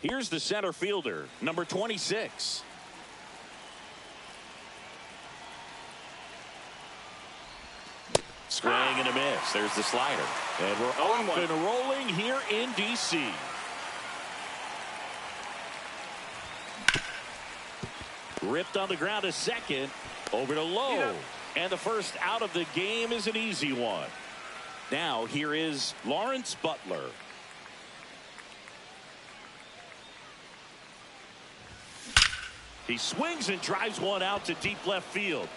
Here's the center fielder, number 26. Swing and a miss. There's the slider. And we're off and rolling here in D.C. Ripped on the ground to second. Over to low. And the first out of the game is an easy one. Now here is Lawrence Butler. He swings and drives one out to deep left field.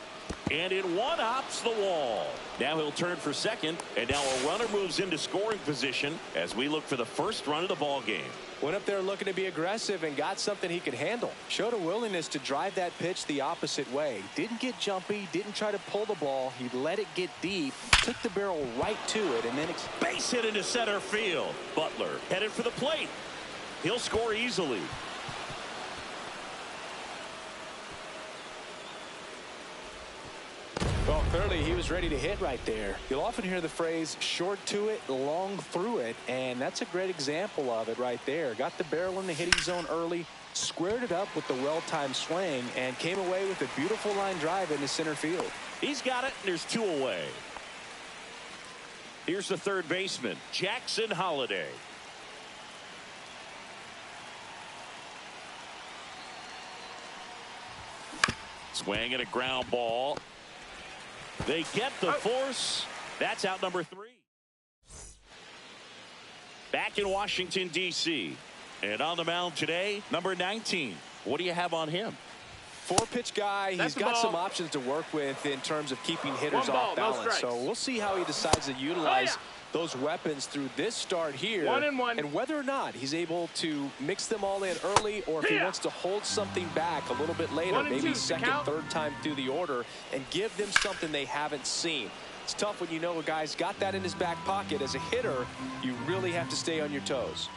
And it one-hops the wall. Now he'll turn for second. And now a runner moves into scoring position as we look for the first run of the ball game. Went up there looking to be aggressive and got something he could handle. Showed a willingness to drive that pitch the opposite way. Didn't get jumpy, didn't try to pull the ball. He let it get deep, took the barrel right to it, and then base hit into center field. Butler headed for the plate. He'll score easily. Well, clearly he was ready to hit right there. You'll often hear the phrase short to it, long through it, and that's a great example of it right there. Got the barrel in the hitting zone early, squared it up with the well-timed swing, and came away with a beautiful line drive into center field. He's got it, and there's two away. Here's the third baseman, Jackson Holliday. Swing and a ground ball. They get the force. That's out number 3. Back in Washington, D.C. And on the mound today, number 19. What do you have on him? 4-pitch guy. He's got some options to work with in terms of keeping hitters off balance. So we'll see how he decides to utilize those weapons through this start here. And whether or not he's able to mix them all in early, or if he wants to hold something back a little bit later, maybe second, third time through the order, and give them something they haven't seen. It's tough when you know a guy's got that in his back pocket. As a hitter, you really have to stay on your toes.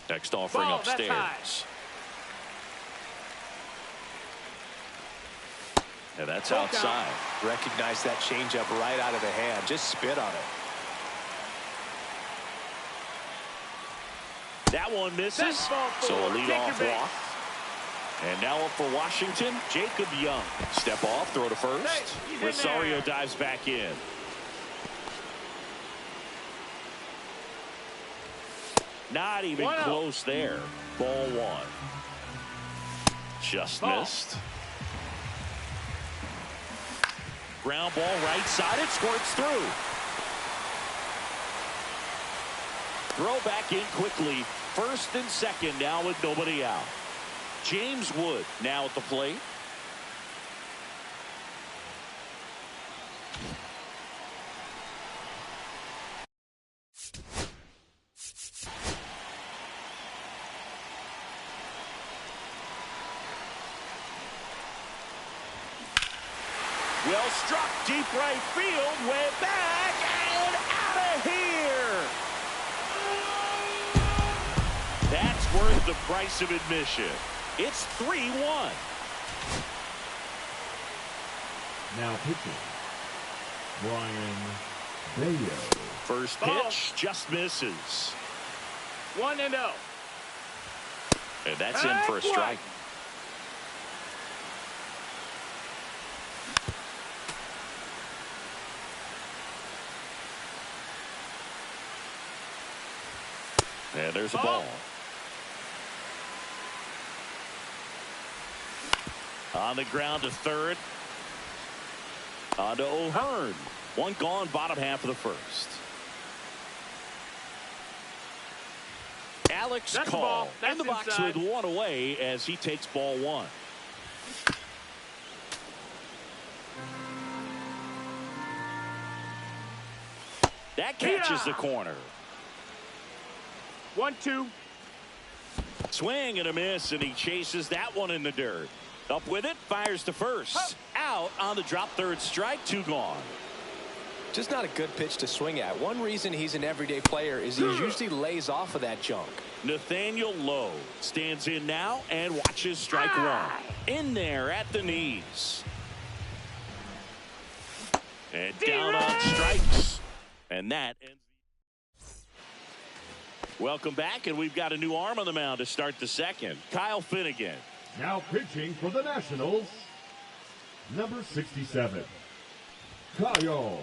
Next offering upstairs. And that's outside. Recognize that changeup right out of the hand. Just spit on it. That one misses. So a leadoff walk. And now up for Washington, Jacob Young. Step off, throw to first. Rosario dives back in. Not even close there. Ball 1. Just missed. Ground ball right side. It squirts through. Throw back in quickly. First and second now with nobody out. James Wood now at the plate. Well struck deep right field, way back and out of here. That's worth the price of admission. It's 3-1. Now pitching, Brian Bayo. First pitch just misses. 1-0. And that's in for a strike. And there's a ball. On the ground to third. On to O'Hearn. One gone, bottom half of the first. Alex Call in the box with one away as he takes ball 1. That catches the corner. 1-2. Swing and a miss, and he chases that one in the dirt. Up with it, fires to first. Out on the drop, third strike, 2 gone. Just not a good pitch to swing at. One reason he's an everyday player is he usually lays off of that junk. Nathaniel Lowe stands in now and watches strike 1. In there at the knees. And down on strikes. And that ends. Welcome back, and we've got a new arm on the mound to start the second. Kyle Finnegan. Now pitching for the Nationals, number 67, Kyle.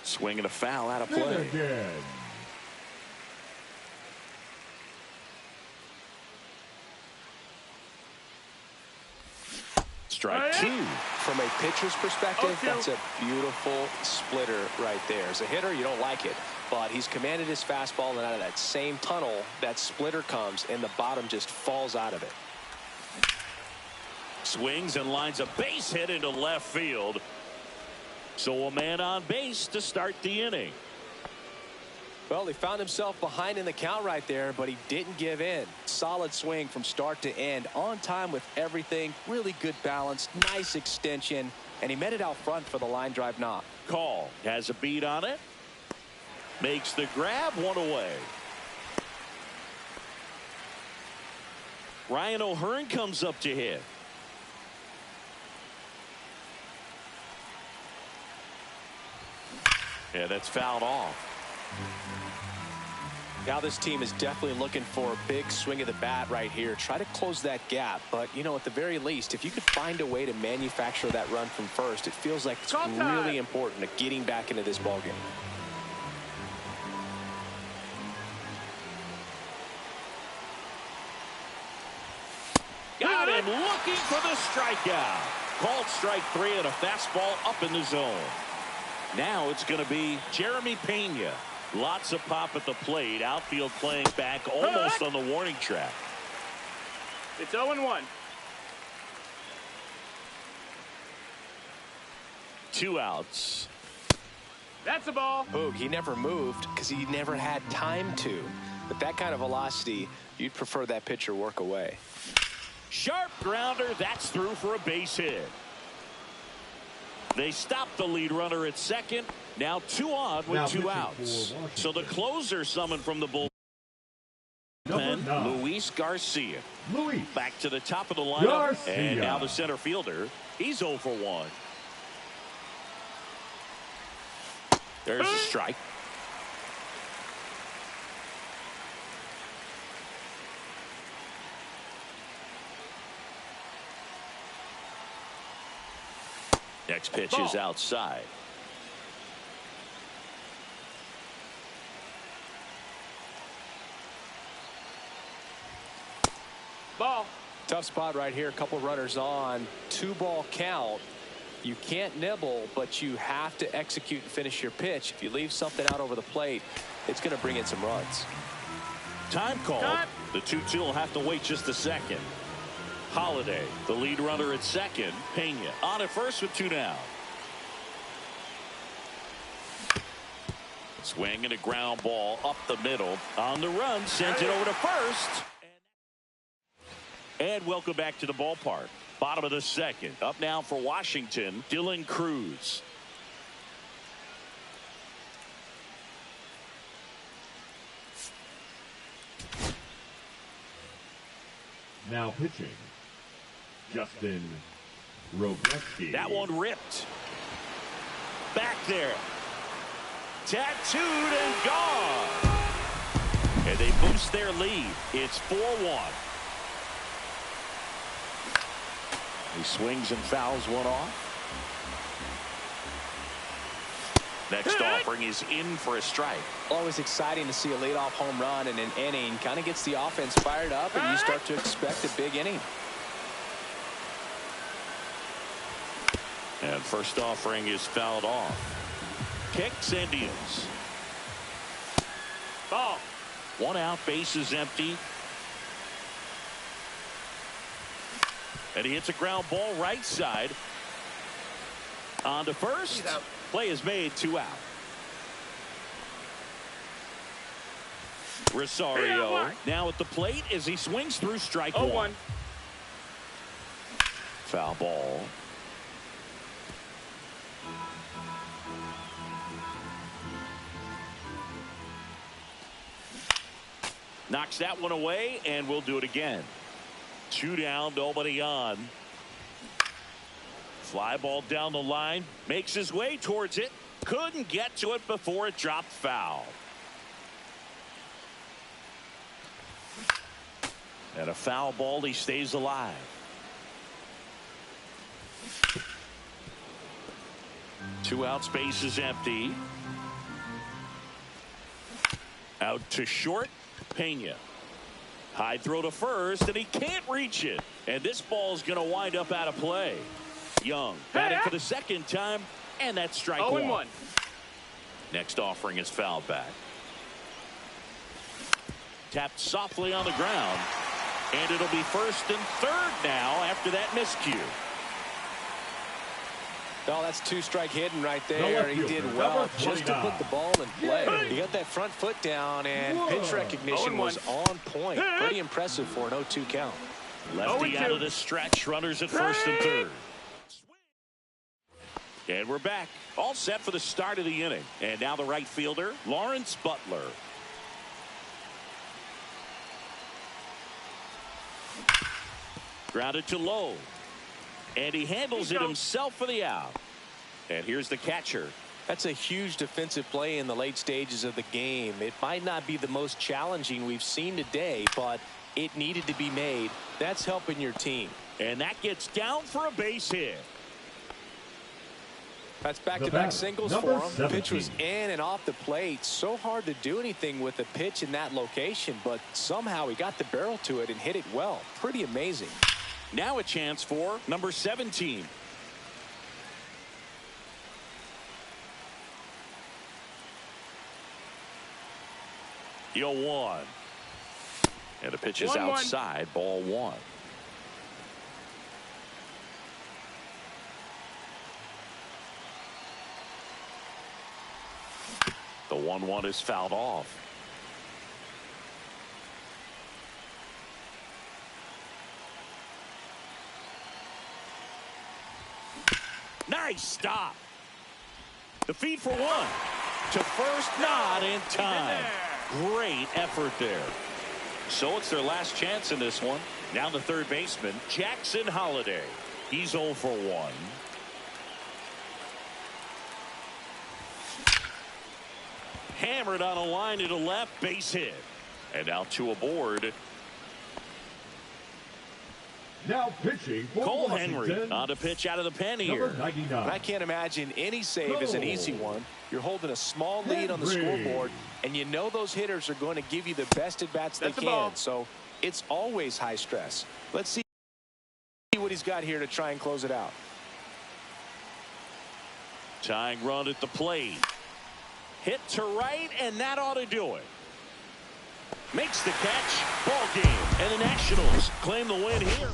Swinging a foul out of play. Finnegan. Strike two. From a pitcher's perspective, that's a beautiful splitter right there. As a hitter, you don't like it, but he's commanded his fastball, and out of that same tunnel, that splitter comes, and the bottom just falls out of it. Swings and lines a base hit into left field. So a man on base to start the inning. Well, he found himself behind in the count right there, but he didn't give in. Solid swing from start to end, on time with everything, really good balance, nice extension, and he met it out front for the line drive knock. Call has a beat on it. Makes the grab, one away. Ryan O'Hearn comes up to hit. Yeah, that's fouled off. Now this team is definitely looking for a big swing of the bat right here. Try to close that gap. But, you know, at the very least, if you could find a way to manufacture that run from first, it feels like it's really important to getting back into this ballgame. Got him looking for the strikeout. Called strike three and a fastball up in the zone. Now it's going to be Jeremy Pena. Lots of pop at the plate. Outfield playing back almost on the warning track. It's 0-1. 2 outs. That's a ball. Boog, he never moved because he never had time to. With that kind of velocity, you'd prefer that pitcher work away. Sharp grounder. That's through for a base hit. They stopped the lead runner at second. Now 2 on with 2 outs. So the closer summoned from the bullpen, Luis Garcia. Back to the top of the lineup. And now the center fielder. He's 0 for 1. There's a strike. Next pitch is outside. Ball. Tough spot right here. A couple runners on. 2-ball count. You can't nibble, but you have to execute and finish your pitch. If you leave something out over the plate, it's going to bring in some runs. Time called. The 2-2 will have to wait just a second. Holiday, the lead runner at second. Pena on at first with 2 down. Swing and a ground ball up the middle. On the run, sent it over to first. And welcome back to the ballpark. Bottom of the second. Up now for Washington, Dylan Cruz. Now pitching, Justin Robreski. That one ripped. Back there. Tattooed and gone. And they boost their lead. It's 4-1. He swings and fouls one off. Next offering is in for a strike. Always exciting to see a leadoff home run in an inning. Kind of gets the offense fired up, and you start to expect a big inning. And first offering is fouled off. Kicks and deals. Ball. 1 out, base is empty. And he hits a ground ball right side. On to first. Play is made, 2 out. Rosario now at the plate as he swings through strike 1. Foul ball. Knocks that one away, and we'll do it again. 2 down, nobody on. Fly ball down the line, makes his way towards it. couldn't get to it before it dropped foul. And a foul ball. He stays alive. Two out, space is empty. Out to short. Pena. High throw to first, and he can't reach it. And this ball is going to wind up out of play. Young batting for the second time, and that's strike one. Next offering is fouled back. Tapped softly on the ground, and it'll be first and third now after that miscue. Oh, that's two-strike hitting right there. He did well just to put the ball in play. He got that front foot down, and pitch recognition was on point. Pretty impressive for an 0-2 count. Lefty out of the stretch. Runners at first and third. And we're back. All set for the start of the inning. And now the right fielder, Lawrence Butler. Grounded to low. And he handles it himself for the out. And here's the catcher. That's a huge defensive play in the late stages of the game. It might not be the most challenging we've seen today, but it needed to be made. That's helping your team. And that gets down for a base hit. That's back-to-back singles for him. The pitch was in and off the plate. So hard to do anything with a pitch in that location, but somehow he got the barrel to it and hit it well. Pretty amazing. Now a chance for number 17. The 0-1. And the pitch is outside. Ball one. The 1-1 is fouled off. Nice stop. The feed for one. To first, not in time. Great effort there. So it's their last chance in this one. Now the third baseman, Jackson Holliday. He's 0 for 1. Hammered on a line to the left, base hit. And now two aboard. Now pitching for Cole Washington, Henry on to pitch out of the pen here. I can't imagine any save is an easy one. You're holding a small lead on the scoreboard, and you know those hitters are going to give you the best at-bats they can. So it's always high stress. Let's see what he's got here to try and close it out. Tying run at the plate. Hit to right, and that ought to do it. Makes the catch. Ball game. And the Nationals claim the win here.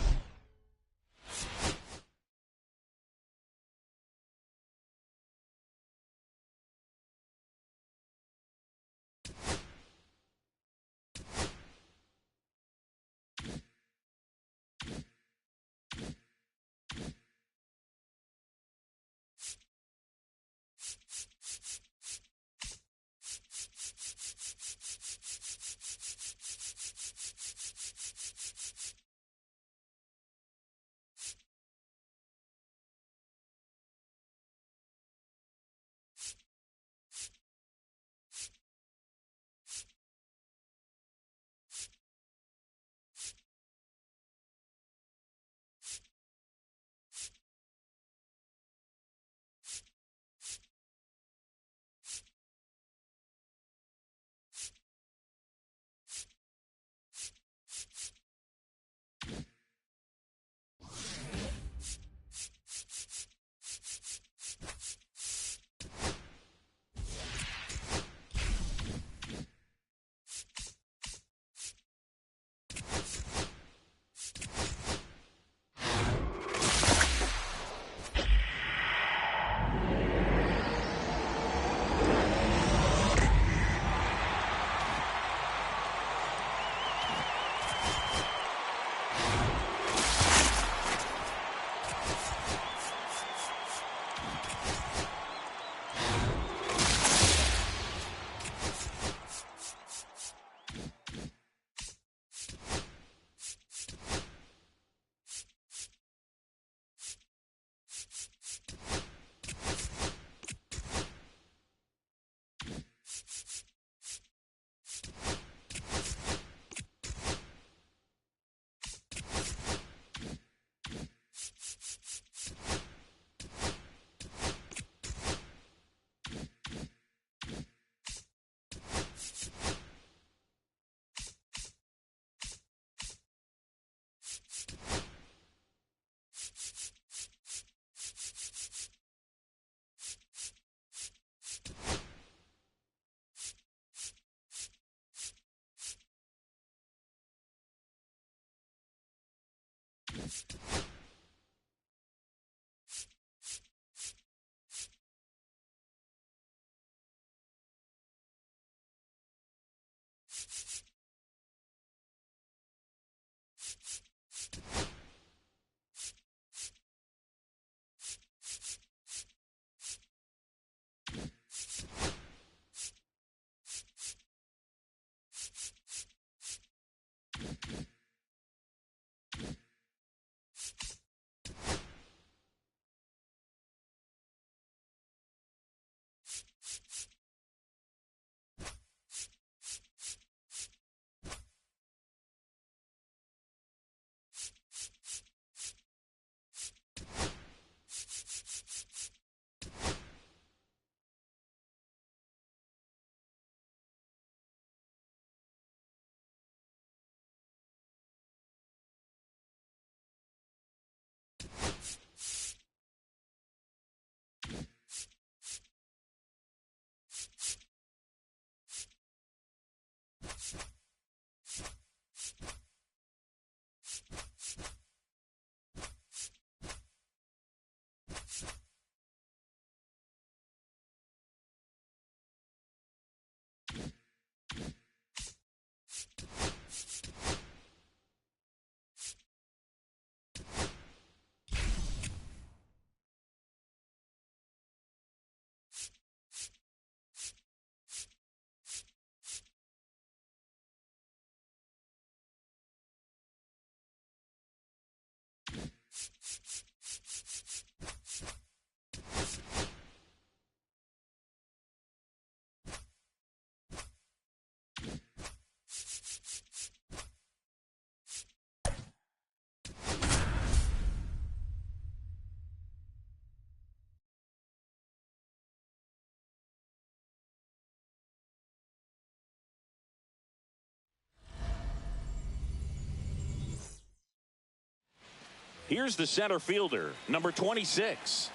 Here's the center fielder, number 26.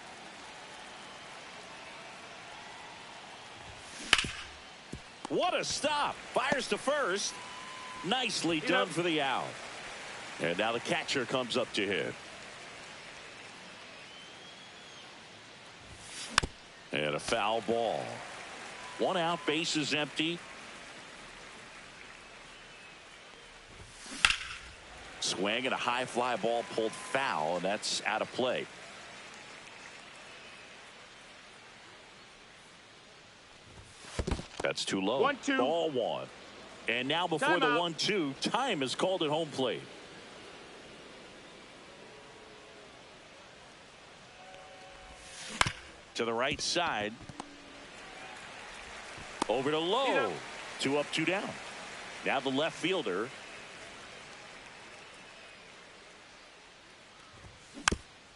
What a stop. Fires to first. Nicely done for the out. And now the catcher comes up to hit. And a foul ball. 1 out, bases empty. Swing and a high fly ball pulled foul, and that's out of play. That's too low. 1-2. Ball 1. And now before the 1-2, time is called at home plate. To the right side. Over to low. 2 up, 2 down. Now the left fielder.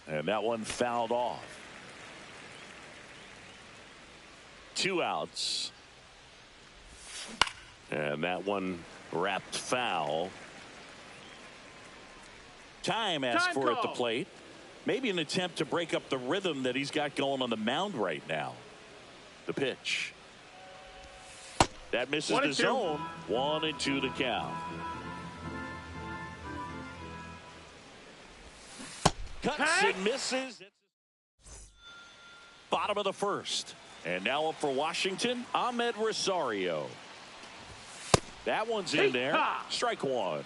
And that one fouled off. 2 outs. And that one wrapped foul. Time asked for at the plate. Maybe an attempt to break up the rhythm that he's got going on the mound right now. The pitch. That misses the zone. 1-2 to count. Cuts and misses. Bottom of the first. And now up for Washington, Ahmed Rosario. That one's in there. Strike 1.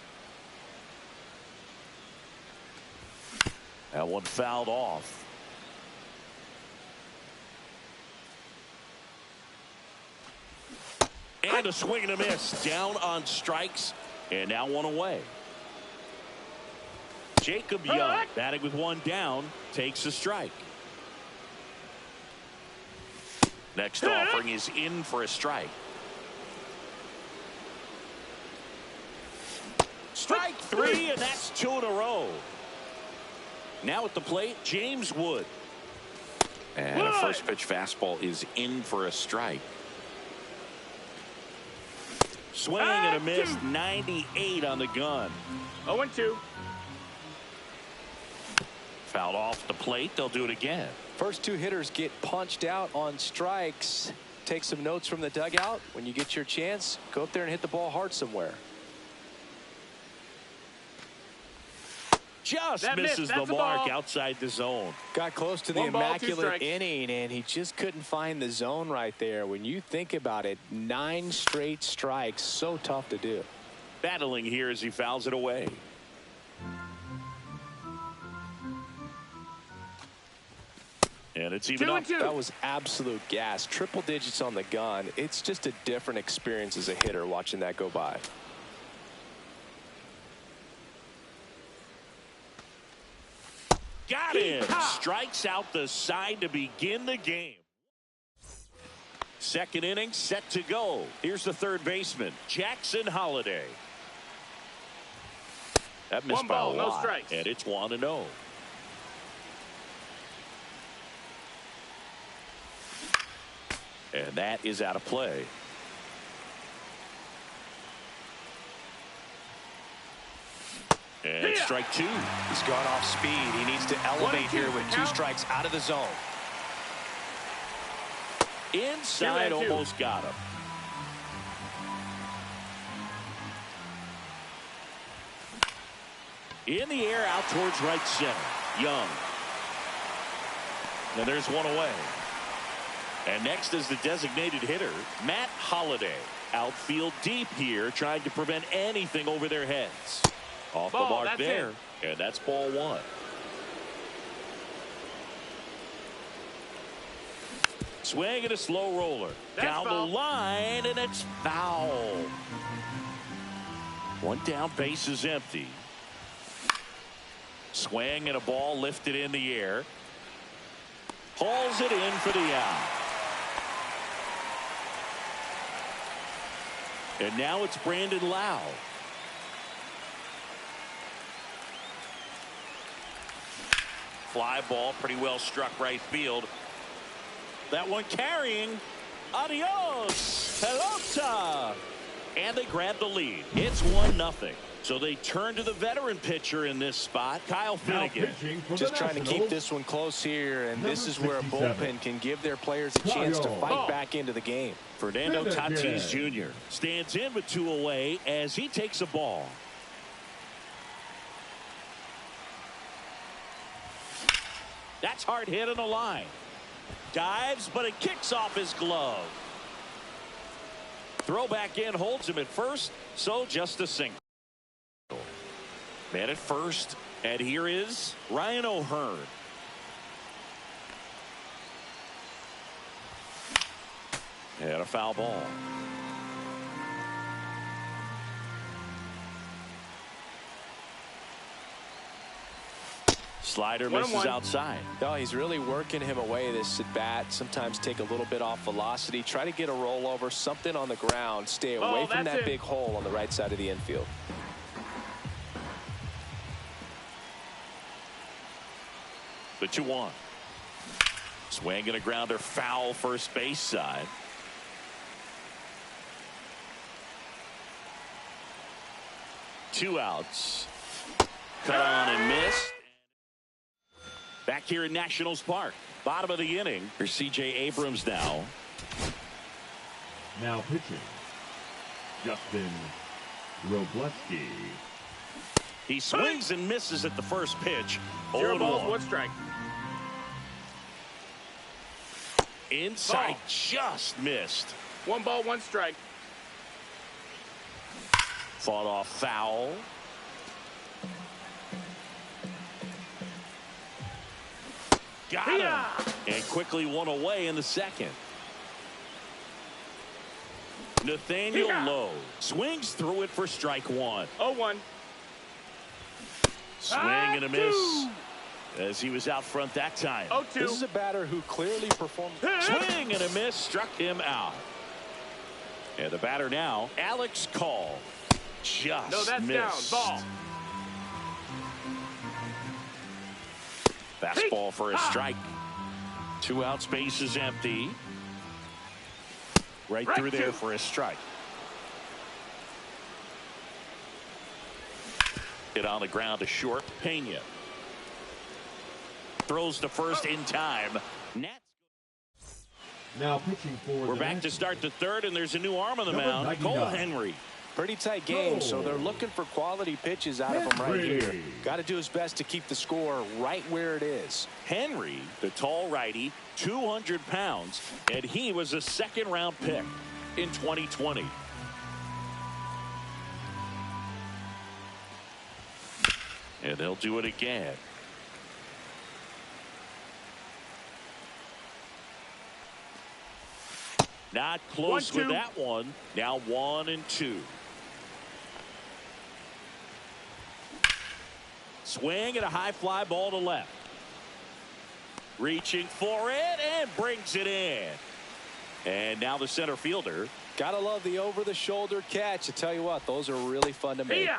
That one fouled off. And a swing and a miss. Down on strikes. And now 1 away. Jacob Young, batting with 1 down, takes a strike. Next offering is in for a strike. Strike 3, and that's 2 in a row. Now at the plate, James Wood. And a first pitch fastball is in for a strike. Swing and a miss, 98 on the gun. 0-2. Fouled off the plate. They'll do it again. First 2 hitters get punched out on strikes. Take some notes from the dugout. When you get your chance, go up there and hit the ball hard somewhere. Just misses the mark outside the zone. Got close to the immaculate inning, and he just couldn't find the zone right there. When you think about it, 9 straight strikes, so tough to do. Battling here as he fouls it away. And it's even up. That was absolute gas. Triple digits on the gun. It's just a different experience as a hitter watching that go by. Got him. Strikes out the side to begin the game. Second inning set to go. Here's the third baseman, Jackson Holliday. That missed by a lot. No strikes. And it's 1-0. And that is out of play. And strike 2. He's gone off speed. He needs to elevate here with 2 strikes out of the zone. Inside, almost got him. In the air, out towards right center. Young. And there's one away. And next is the designated hitter, Matt Holliday. Outfield deep here, trying to prevent anything over their heads. Off the mark there. And that's ball 1. Swing and a slow roller. Down the line, and it's foul. One down, base is empty. Swing and a ball lifted in the air. Hauls it in for the out. And now it's Brandon Lau. Fly ball, pretty well struck right field. That one carrying. Adios, pelota. And they grab the lead. It's 1-0. So they turn to the veteran pitcher in this spot, Kyle Finnegan. Just trying to keep this one close here, and this is where a bullpen can give their players a chance to fight back into the game. Fernando Tatis Jr. stands in with 2 away as he takes a ball. That's hard hit on the line. Dives, but it kicks off his glove. Throw back in, holds him at first, so just a single. Man at first, and here is Ryan O'Hearn. And a foul ball. Slider misses outside. No, he's really working him away this at bat. Sometimes take a little bit off velocity. Try to get a rollover, something on the ground. Stay away from that big hole on the right side of the infield. The 2-1. Swing and a grounder, foul first base side. Two outs. Cut on and missed. Back here in Nationals Park. Bottom of the inning. Here's C.J. Abrams now. Now pitching, Justin Robleski. He swings and misses at the first pitch. 0 balls, 1 strike. Inside, just missed. 1 ball, 1 strike. Fought off foul. Got him. And quickly 1 away in the second. Nathaniel Lowe swings through it for strike 1. 0-1. Swing and a miss as he was out front that time. 0-2. This is a batter who clearly performed. Swing and a miss, struck him out. And the batter now, Alex Call. Just no, that's missed. Down. Ball. Fastball for a strike. 2 outs, base is empty. Right through there for a strike. Hit on the ground to short. Pena throws to first in time. Now pitching for We're back to start the third, and there's a new arm on the mound. Cole Henry Pretty tight game, so they're looking for quality pitches out of him right here. Got to do his best to keep the score right where it is. Henry, the tall righty, 200 pounds, and he was a second-round pick in 2020. And they'll do it again. Not close with that one. Now 1-2. Swing and a high fly ball to left. Reaching for it and brings it in. And now the center fielder. Gotta love the over-the-shoulder catch. I tell you what, those are really fun to make.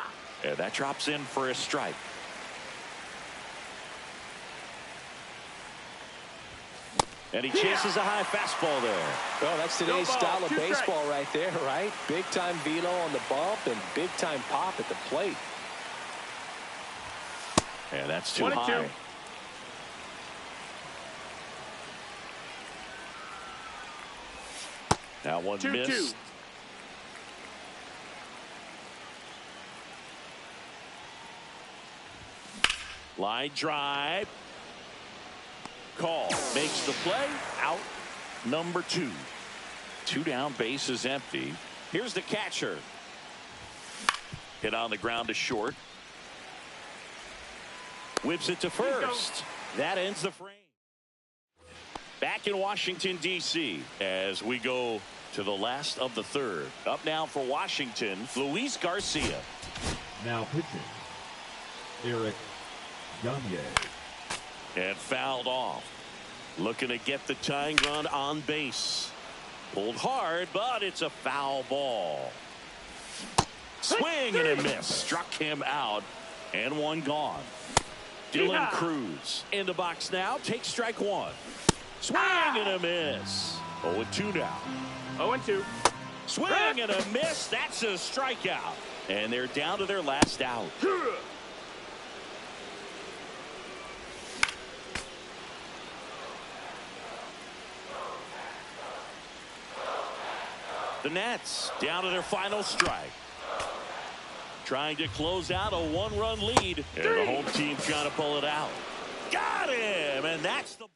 And that drops in for a strike. And he chases a high fastball there. Well, that's today's style of baseball right there, right? Big-time velo on the bump and big-time pop at the plate. And that's too high. Now one missed. Line drive. Call. Makes the play. Out. Number 2. 2 down. Base is empty. Here's the catcher. Hit on the ground to short. Whips it to first. That ends the frame. Back in Washington, D.C. as we go to the last of the third. Up now for Washington, Luis Garcia. Now pitching, Eric Gagne. And fouled off. Looking to get the tying run on base. Pulled hard, but it's a foul ball. Swing and a miss. Struck him out. And one gone. Dylan Cruz in the box now. Takes strike 1. Swing and a miss. 0-2 now. 0-2. Swing and a miss. That's a strikeout. And they're down to their last out. The Nets down to their final strike. Trying to close out a 1-run lead. And the home team trying to pull it out. Got him! And that's the ball.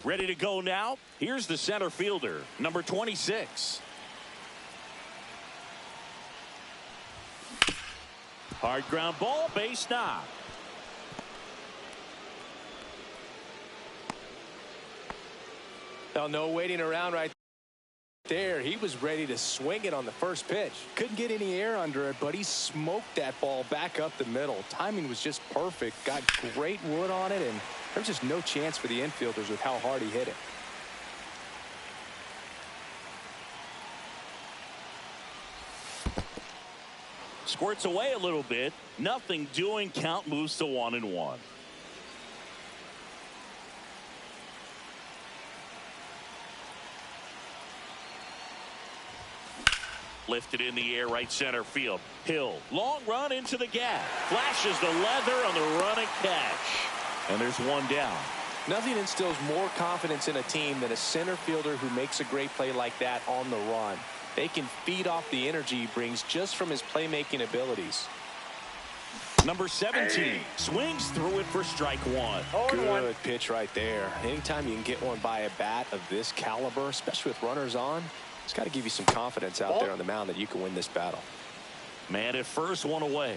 Ready to go now. Here's the center fielder, number 26. Hard ground ball, base knock. Now, no waiting around right there. He was ready to swing it on the first pitch. Couldn't get any air under it, but he smoked that ball back up the middle. Timing was just perfect. Got great wood on it, and there's just no chance for the infielders with how hard he hit it. Squirts away a little bit. Nothing doing. Count moves to 1-1. Lifted in the air, right center field. Hill, long run into the gap. Flashes the leather on the running catch. And there's one down. Nothing instills more confidence in a team than a center fielder who makes a great play like that on the run. They can feed off the energy he brings just from his playmaking abilities. Number 17 swings through it for strike one. Good pitch right there. Anytime you can get one by a bat of this caliber, especially with runners on, it's got to give you some confidence out there on the mound that you can win this battle. Man at first, one away.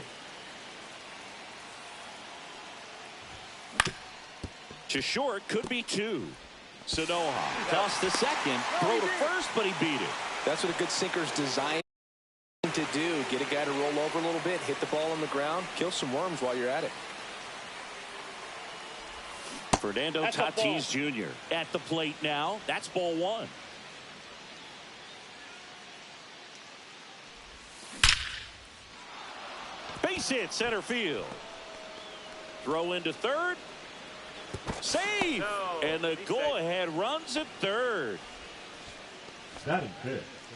To short, could be two. Sanoha tossed to second, throw to first, but he beat it. That's what a good sinker's designed to do. Get a guy to roll over a little bit, hit the ball on the ground, kill some worms while you're at it. Fernando Tatis Jr. at the plate now. That's ball one. Base hit, center field. Throw into third. Save! And the go-ahead runs at third.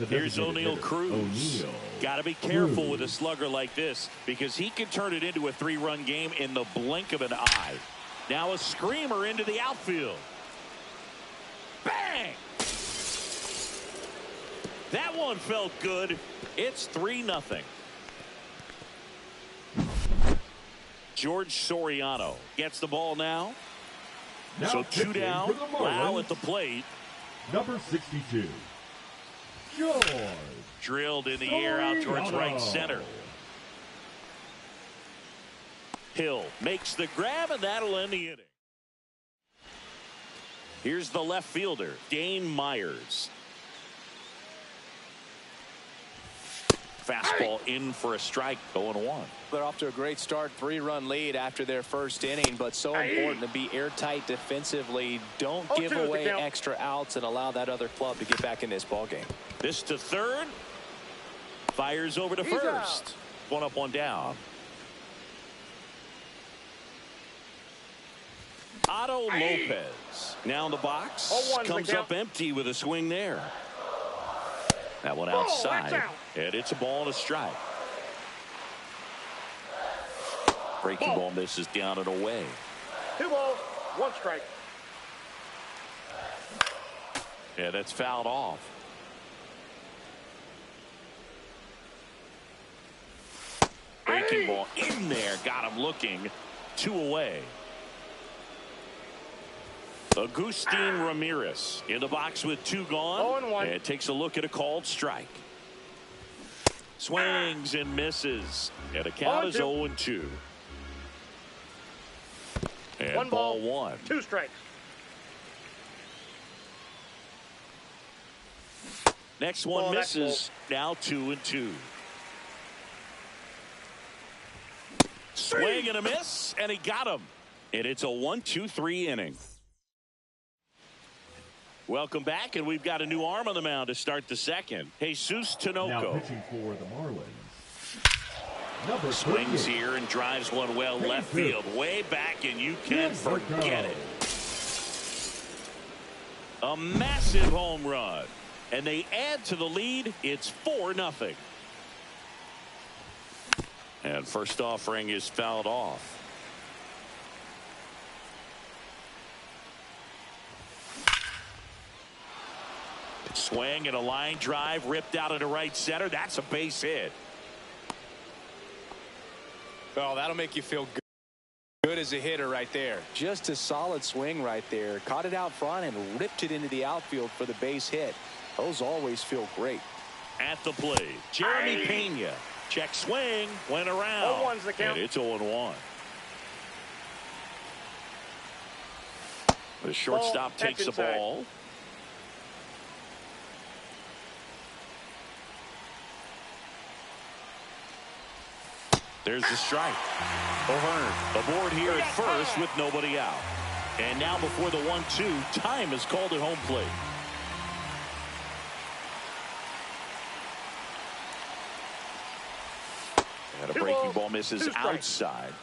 Here's O'Neal Cruz. Got to be careful with a slugger like this because he can turn it into a three-run game in the blink of an eye. Now a screamer into the outfield. Bang! That one felt good. It's 3-0. George Soriano gets the ball now. So two down. Lau at the plate. Number 62. George. Drilled in the air out towards right center. Hill makes the grab, and that'll end the inning. Here's the left fielder, Dane Myers. Fastball in for a strike, 0-1. They're off to a great start, 3-run lead after their first inning, but so important to be airtight defensively. Don't give away extra outs and allow that other club to get back in this ball game. This to third. Fires over to first. One up, one down. Otto Lopez now in the box. Comes up empty with a swing there. That one outside. And it's a ball and a strike. Breaking ball misses down and away. 2 balls, 1 strike. Yeah, that's fouled off. Breaking ball in there. Got him looking. 2 away. Agustin Ramirez in the box with 2 gone. 0-1. And takes a look at a called strike. Swings and misses. And the count is 0-2. And 1 ball, 1. 2 strikes. Next one misses. Now 2-2. Swing and a miss, and he got him. And it's a 1-2-3 inning. Welcome back, and we've got a new arm on the mound to start the second. Jesus Tinoco. Now pitching for the Marlins. Number Swings 38. here and drives one well left field. Way back, and you can forget it. A massive home run. And they add to the lead. It's 4-0. And first offering is fouled off. Swing and a line drive ripped out into right center. That's a base hit. Well, that'll make you feel good as a hitter right there. Just a solid swing right there. Caught it out front and ripped it into the outfield for the base hit. Those always feel great. At the plate, Jeremy Pena. Check swing. Went around. 0-1's the count. And it's 0-1. The shortstop takes the ball. There's the strike. O'Hearn aboard here at first with nobody out. And now before the 1-2, time is called at home plate. And a breaking ball misses outside.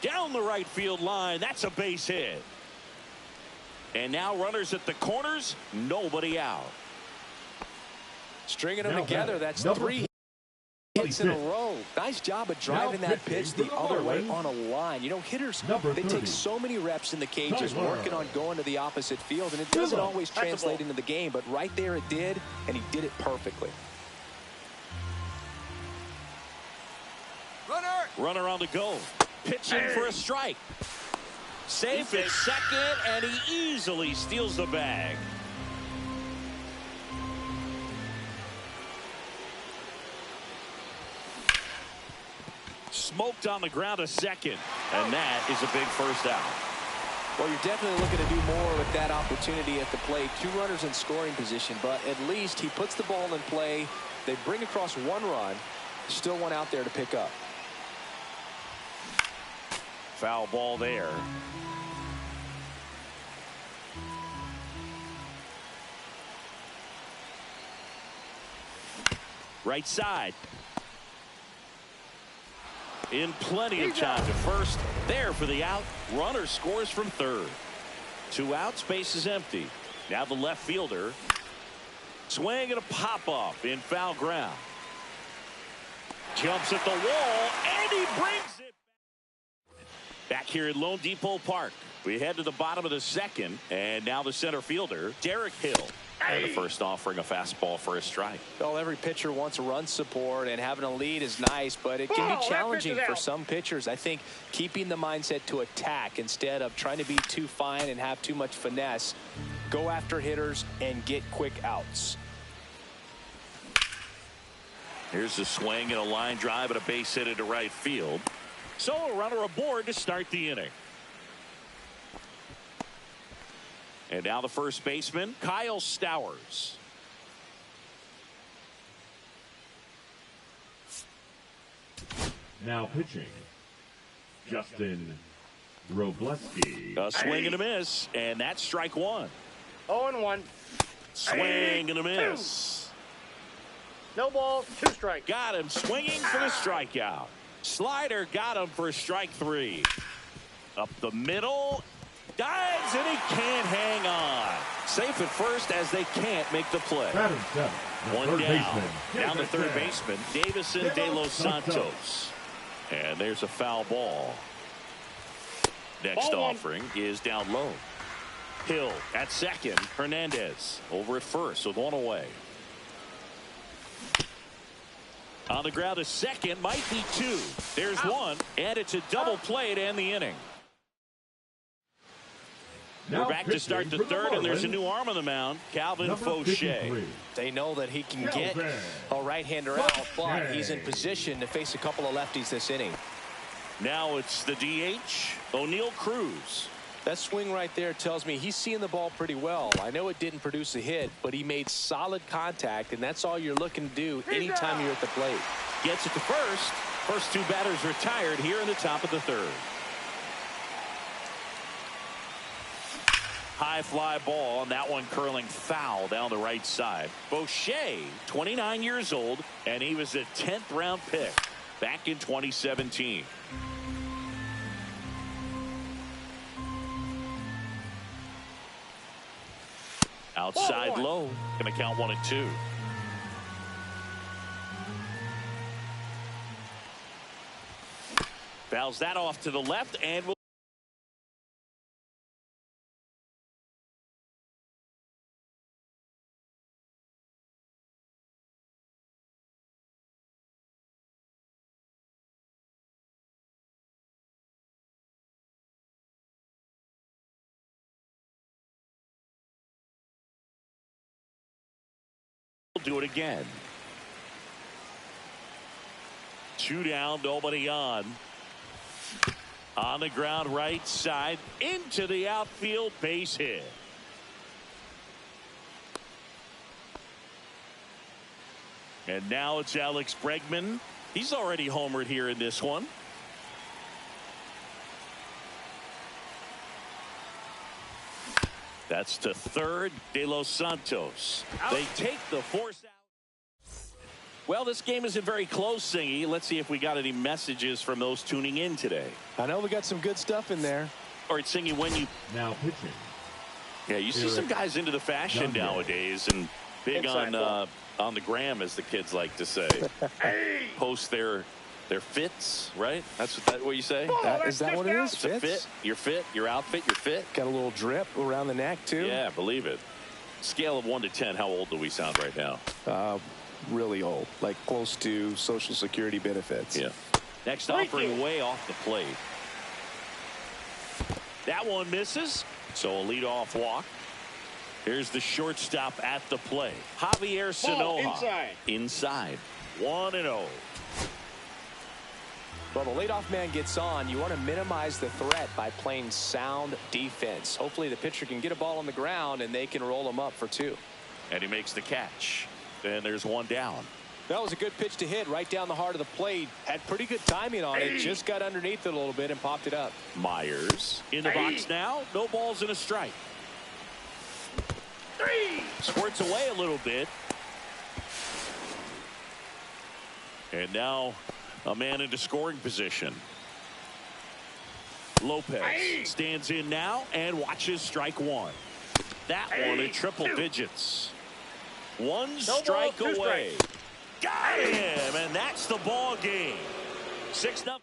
Down the right field line. That's a base hit. And now runners at the corners. Nobody out. Stringing them together. That's 3 hits in a row. Nice job of driving that pitch the other way on a line. You know, hitters, they take so many reps in the cages working on going to the opposite field, and it doesn't always translate into the game, but right there it did, and he did it perfectly. Runner on the go. Pitching for a strike. Safe at second, and he easily steals the bag. Smoked on the ground a second, and that is a big first out. Well, you're definitely looking to do more with that opportunity at the plate. 2 runners in scoring position, but at least he puts the ball in play. They bring across 1 run. Still 1 out there to pick up. Foul ball there. Right side. In plenty of time to first. There for the out. Runner scores from third. 2 outs. Base is empty. Now the left fielder. Swing and a pop-up in foul ground. Jumps at the wall, and he brings it back here at Lone Depot Park. We head to the bottom of the second, and now the center fielder, Derek Hill. And the first offering a fastball for a strike. Well, every pitcher wants run support, and having a lead is nice, but it can be challenging for some pitchers. I think keeping the mindset to attack instead of trying to be too fine and have too much finesse. Go after hitters and get quick outs. Here's a swing and a line drive and a base hit into right field. So a runner aboard to start the inning. And now the first baseman, Kyle Stowers. Now pitching, Justin Robleski. A swing and a miss, and that's strike 1. 0-1. Swing and a miss. No balls, 2 strikes. Got him swinging for the strikeout. Slider got him for strike 3. Up the middle. Dives and he can't hang on. Safe at first as they can't make the play. One down. Down the third baseman, Davison de los Santos. And there's a foul ball. Next offering is down low. Hill at second. Hernandez over at first with 1 away. On the ground to second, might be 2. There's 1, and it's a double play to end the inning. We're back to start the third, and there's a new arm on the mound, Calvin Fauché. They know that he can get a right-hander out, but he's in position to face a couple of lefties this inning. Now it's the DH, O'Neal Cruz. That swing right there tells me he's seeing the ball pretty well. I know it didn't produce a hit, but he made solid contact, and that's all you're looking to do anytime you're at the plate. Gets it to first. First 2 batters retired here in the top of the third. High fly ball, and that one curling foul down the right side. Fauché, 29 years old, and he was a 10th round pick back in 2017. Outside low, gonna count 1 and 2. Fouls that off to the left, and will do it again. 2 down, nobody on. On the ground right side into the outfield, base hit. And now it's Alex Bregman. He's already homered here in this one. That's to third, De Los Santos. They take the force out. Well, this game isn't very close, Singy. Let's see if we got any messages from those tuning in today. I know we got some good stuff in there. All right, Singy, when you... Now pitching. Yeah, you see some guys into the fashion nowadays and big on the gram, as the kids like to say. Post their fits, right? That's what you say? Is that what it is? It's a fit. Your fit, your outfit, your fit. Got a little drip around the neck, too. Yeah, believe it. Scale of 1 to 10, how old do we sound right now? Really old, like close to Social Security benefits. Yeah. Next offering way off the plate. That one misses, so a leadoff walk. Here's the shortstop at the plate, Javier Sanoja. Inside. 1-0. Well, the leadoff man gets on. You want to minimize the threat by playing sound defense. Hopefully the pitcher can get a ball on the ground and they can roll him up for 2. And he makes the catch. And there's 1 down. That was a good pitch to hit right down the heart of the plate. Had pretty good timing on it. Just got underneath it a little bit and popped it up. Myers in the box now. No balls and a strike. Squirts away a little bit. And now a man into scoring position. Lopez stands in now and watches strike 1. That one in triple digits. 1 strike away. Got him, and that's the ball game. 6-0.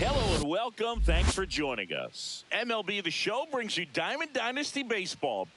Hello and welcome. Thanks for joining us. MLB The Show brings you Diamond Dynasty Baseball.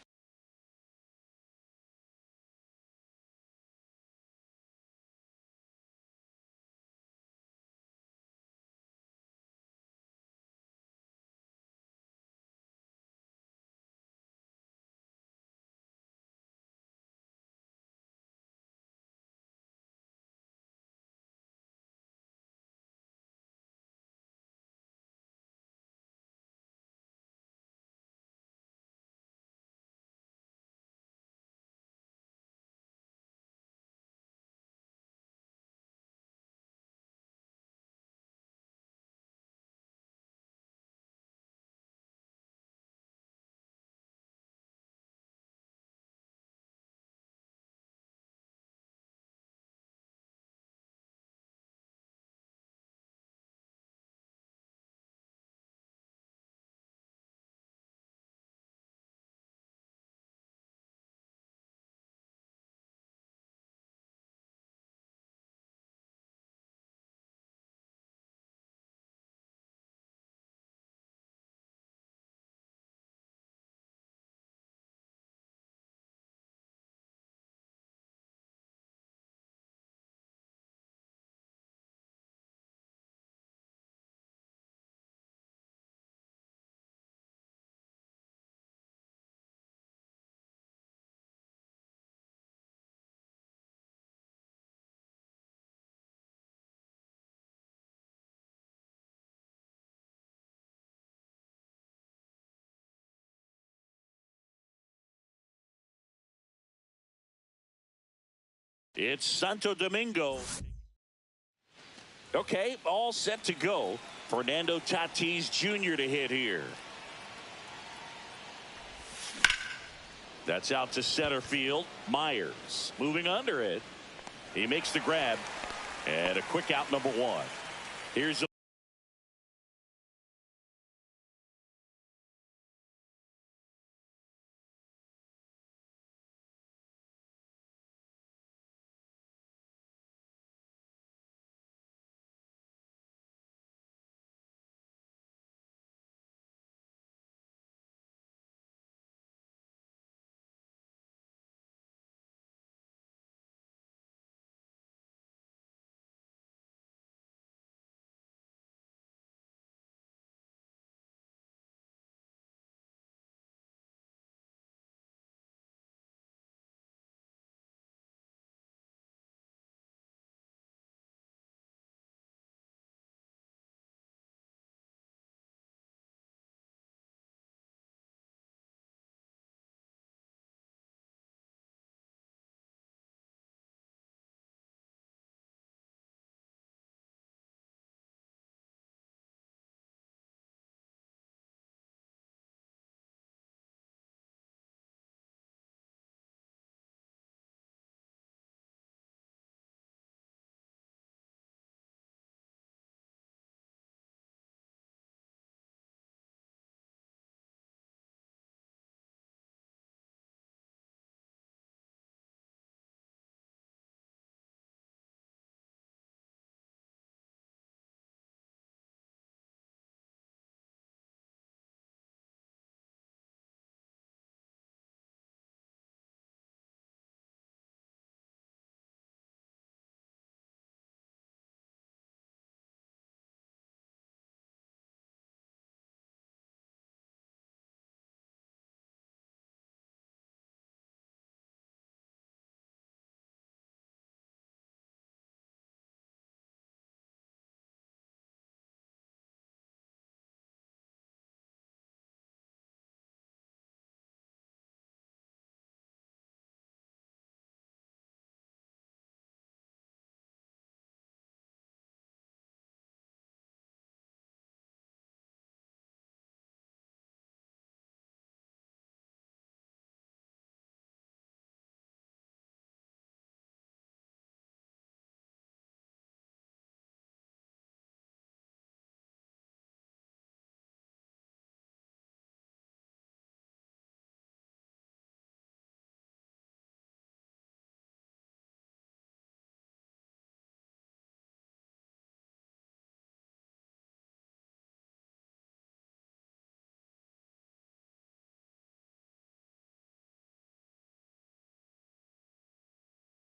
It's Santo Domingo. Okay, all set to go. Fernando Tatis Jr. to hit here. That's out to center field. Myers moving under it. He makes the grab. And a quick out, number one. Here's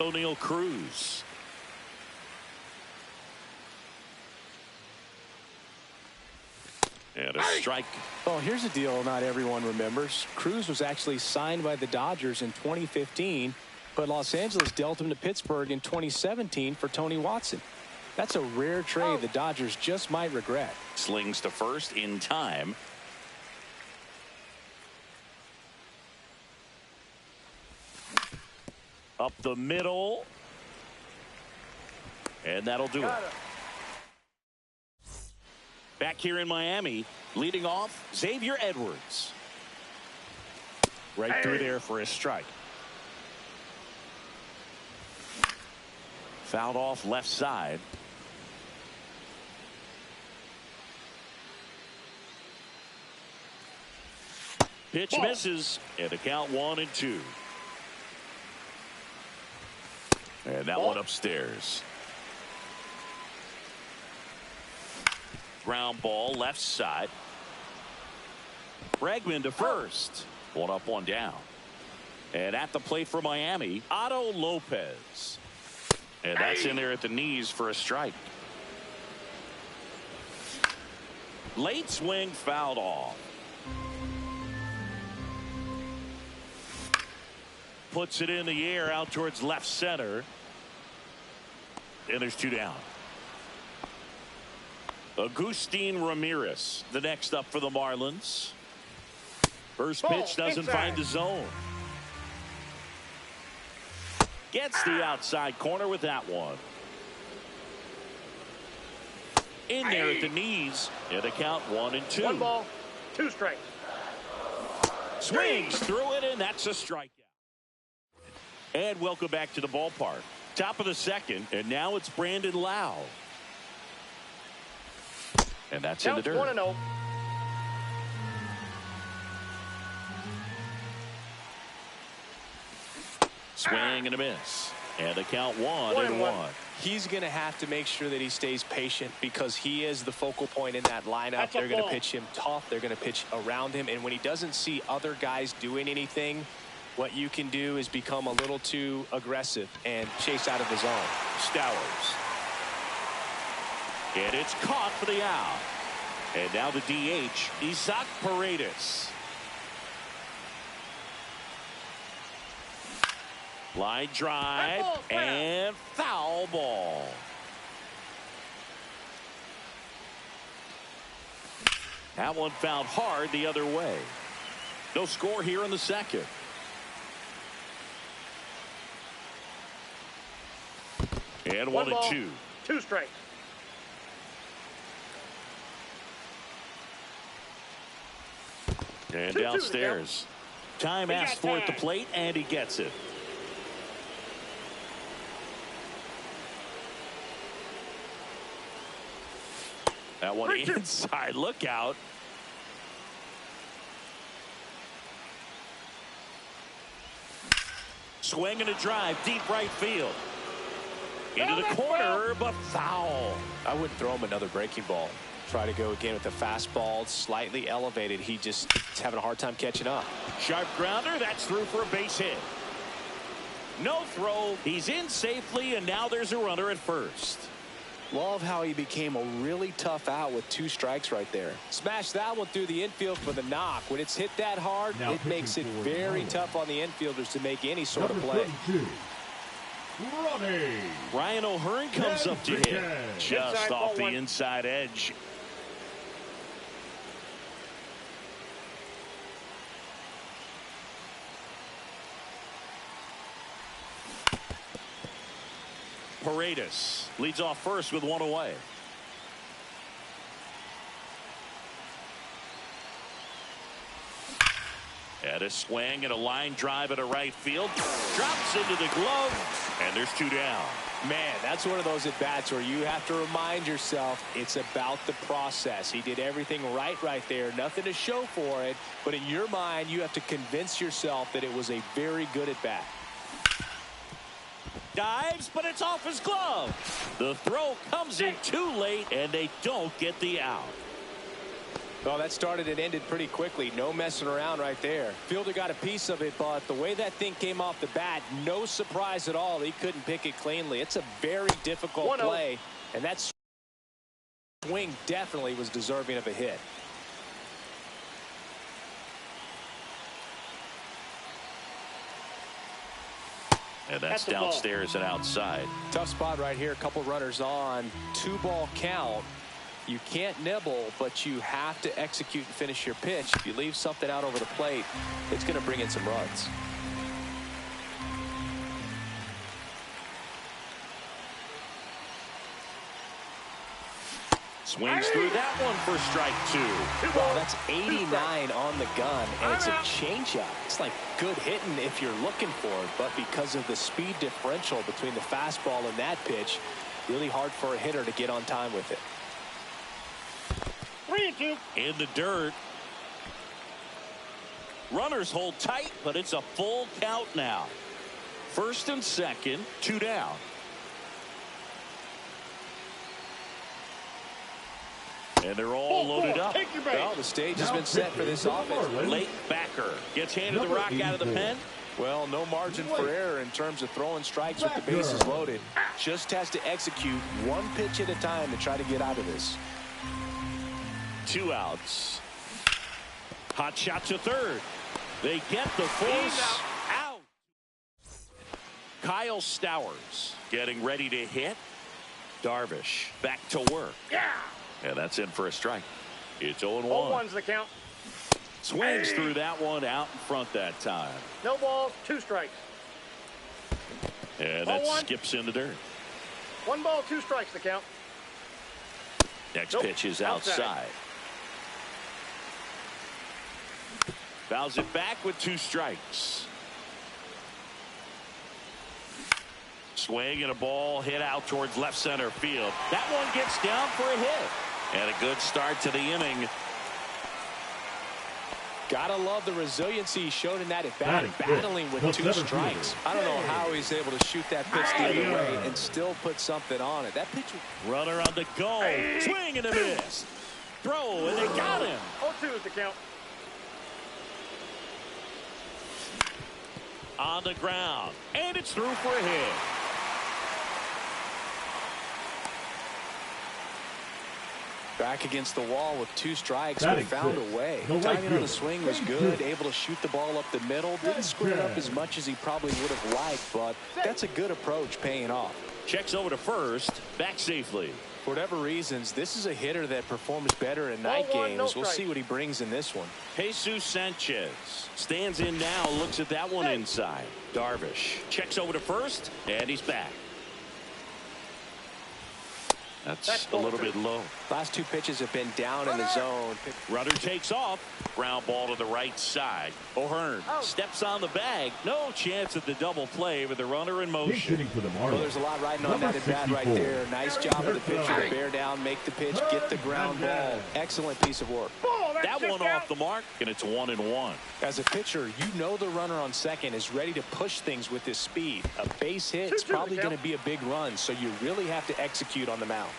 O'Neal Cruz. And a strike. Oh, here's a deal not everyone remembers. Cruz was actually signed by the Dodgers in 2015, but Los Angeles dealt him to Pittsburgh in 2017 for Tony Watson. That's a rare trade the Dodgers just might regret. Slings to first in time. Up the middle. And that'll do it. Back here in Miami, leading off, Xavier Edwards. Right through there for a strike. Fouled off left side. Pitch misses, and the count 1-2. And that one upstairs. Ground ball left side. Bregman to first. One up, one down. And at the plate for Miami, Otto Lopez. And that's in there at the knees for a strike. Late swing fouled off. Puts it in the air out towards left center. And there's two down. Agustin Ramirez, the next up for the Marlins. First pitch doesn't find the zone. Gets the outside corner with that one. In there at the knees. And the count 1-2. 1 ball, 2 strikes. Swings through it, and that's a strikeout. And welcome back to the ballpark. Top of the second, and now it's Brandon Lau. And that's in the dirt. 1-0. Swing and a miss. And the count 1-1. He's going to have to make sure that he stays patient because he is the focal point in that lineup. They're going to pitch him tough. They're going to pitch around him. And when he doesn't see other guys doing anything, what you can do is become a little too aggressive and chase out of the zone. Stowers. And it's caught for the out. And now the DH, Isaac Paredes. Line drive and foul ball. That one fouled hard the other way. No score here in the second. And 1-2. 2 strikes. And downstairs. Time asked for at the plate, and he gets it. That one inside. Look out. Swing and a drive. Deep right field. Into the corner, but foul. I wouldn't throw him another breaking ball. Try to go again with the fastball slightly elevated. He's having a hard time catching up. Sharp grounder. That's through for a base hit. No throw. He's in safely, and now there's a runner at first. Love how he became a really tough out with 2 strikes right there. Smash that one through the infield for the knock. When it's hit that hard, it makes it very tough on the infielders to make any sort of play. 32, Ryan O'Hearn comes up to hit. Just off the inside edge. Paredes leads off first with 1 away. And a swing and a line drive at a right field. Drops into the glove, and there's 2 down. Man, that's one of those at-bats where you have to remind yourself it's about the process. He did everything right there. Nothing to show for it. But in your mind, you have to convince yourself that it was a very good at-bat. Dives, but it's off his glove. The throw comes in too late, and they don't get the out. Well, that started and ended pretty quickly. No messing around right there. Fielder got a piece of it, but the way that thing came off the bat, no surprise at all. He couldn't pick it cleanly. It's a very difficult play, and that swing definitely was deserving of a hit. And that's downstairs and outside. Tough spot right here. A couple runners on. 2-ball count. You can't nibble, but you have to execute and finish your pitch. If you leave something out over the plate, it's going to bring in some runs. Swings through that one for strike 2. Well, that's 89 on the gun, and it's a changeup. It's like good hitting if you're looking for it, but because of the speed differential between the fastball and that pitch, really hard for a hitter to get on time with it. 3-2. In the dirt. Runners hold tight, but it's a full count now. First and second, 2 down. And they're all loaded up. Well, the stage has been set for this offense. Late backer gets handed the rock out of the pen. Well, no margin for error in terms of throwing strikes with the bases loaded. Just has to execute one pitch at a time to try to get out of this. 2 outs. Hot shot to third. They get the force out. Kyle Stowers getting ready to hit. Darvish back to work. And that's in for a strike. It's 0-1. 0-1's the count. Swings through that one out in front that time. No balls, 2 strikes. And Ball that one. skips in the dirt. 1 ball, 2 strikes to count. Next Nope. pitch is outside. Fouls it back with 2 strikes. Swing and a ball hit out towards left center field. That one gets down for a hit. And a good start to the inning. Gotta love the resiliency he showed in that at bat, battling with 2 strikes. I don't know how he's able to shoot that pitch the other way and still put something on it. That pitch. Runner on the go. Swing and a miss. Throw, and they got him. 0-2 is the count. On the ground, and it's through for a hit. Back against the wall with 2 strikes, but found a way. Timing on the swing was good, able to shoot the ball up the middle. Didn't square it up as much as he probably would have liked, but that's a good approach paying off. Checks over to first, back safely. For whatever reasons, this is a hitter that performs better in night games. We'll see what he brings in this one. Jesus Sanchez stands in now, looks at that one inside. Darvish checks over to first, and he's back. That's a little bit low. Last 2 pitches have been down in the zone. Runner takes off. Ground ball to the right side. O'Hearn steps on the bag. No chance at the double play with the runner in motion. Well, there's a lot riding on that at bat right there. Nice job of the pitcher to bear down, make the pitch, get the ground ball. Excellent piece of work. That one off the mark, and it's 1-1. As a pitcher, you know the runner on second is ready to push things with his speed. A base hit is probably going to be a big run, so you really have to execute on the mound.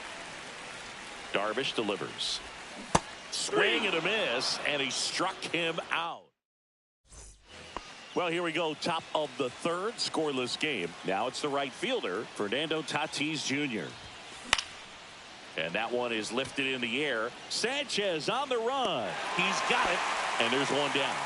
Darvish delivers. Swing and a miss, and he struck him out. Well, here we go. Top of the 3rd, scoreless game. Now it's the right fielder, Fernando Tatis Jr. And that one is lifted in the air. Sanchez on the run. He's got it, and there's one down.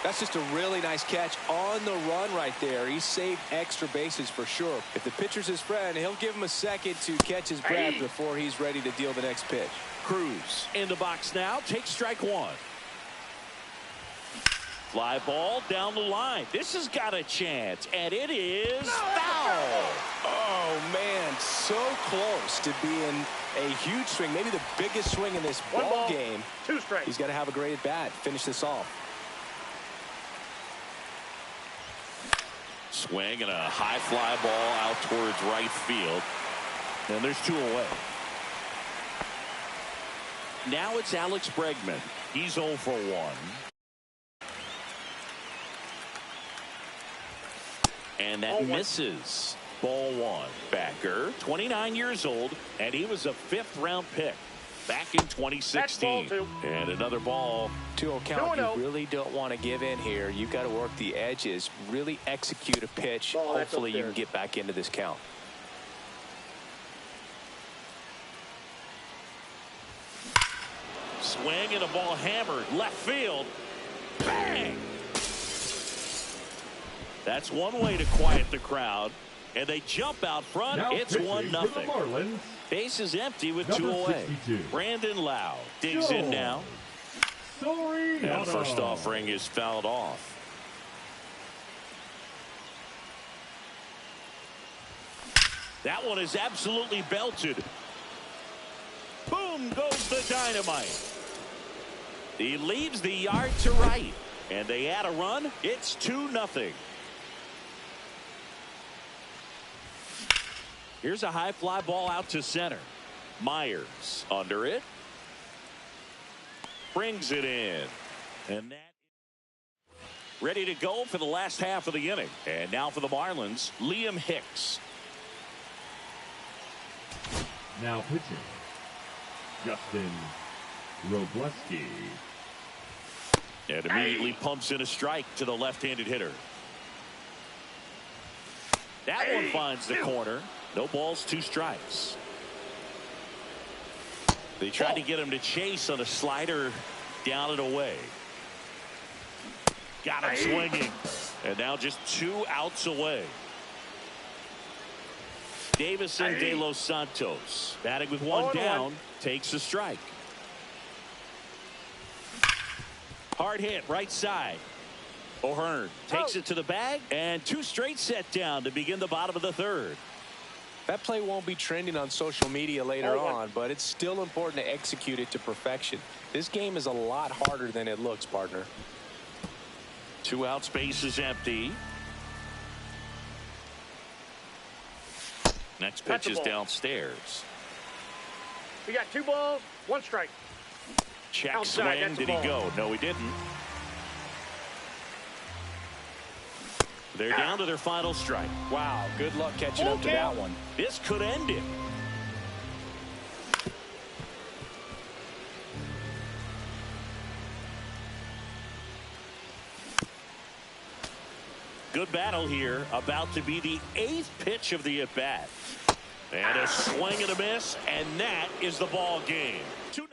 That's just a really nice catch on the run right there. He saved extra bases for sure. If the pitcher's his friend, he'll give him a second to catch his breath before he's ready to deal the next pitch. Cruz in the box now. Takes strike 1. Fly ball down the line. This has got a chance, and it is foul. Oh, man, so close to being a huge swing, maybe the biggest swing in this ball game. 2 strikes. He's got to have a great at bat. Finish this off. Swing and a high fly ball out towards right field. And there's 2 away. Now it's Alex Bregman. He's 0 for 1. And that misses. Ball 1. Backer, 29 years old, and he was a 5th-round pick back in 2016. And another ball. 2-0 count. You really don't want to give in here. You've got to work the edges, really execute a pitch. Hopefully you can get back into this count. Swing and a ball hammered left field. Bang! That's one way to quiet the crowd. And they jump out front. Now it's 1-0. Base is empty with 2 away. Brandon Lau digs in now. And first offering is fouled off. That one is absolutely belted. Boom goes the dynamite. He leaves the yard to right. And they add a run. It's 2-0. Here's a high fly ball out to center. Myers under it. Brings it in. And that ready to go for the last half of the inning. And now for the Marlins, Liam Hicks. Now pitching, Justin Robleski. And immediately pumps in a strike to the left-handed hitter. That one finds the corner. No balls, 2 strikes. They tried to get him to chase on a slider down and away. Got him swinging. And now just 2 outs away. Davison De Los Santos batting with 1 down. Takes a strike. Hard hit right side. O'Hearn takes it to the bag, and 2 straight set down to begin the bottom of the 3rd. That play won't be trending on social media later on, but it's still important to execute it to perfection. This game is a lot harder than it looks, partner. 2 out, space is empty. Next pitch is downstairs. We got 2 balls, 1 strike. Check Outside, swing. Did he go? No, he didn't. They're down to their final strike. Wow, good luck catching up to that one. This could end it. Good battle here. About to be the 8th pitch of the at-bat. And a swing and a miss, and that is the ball game. 2-0.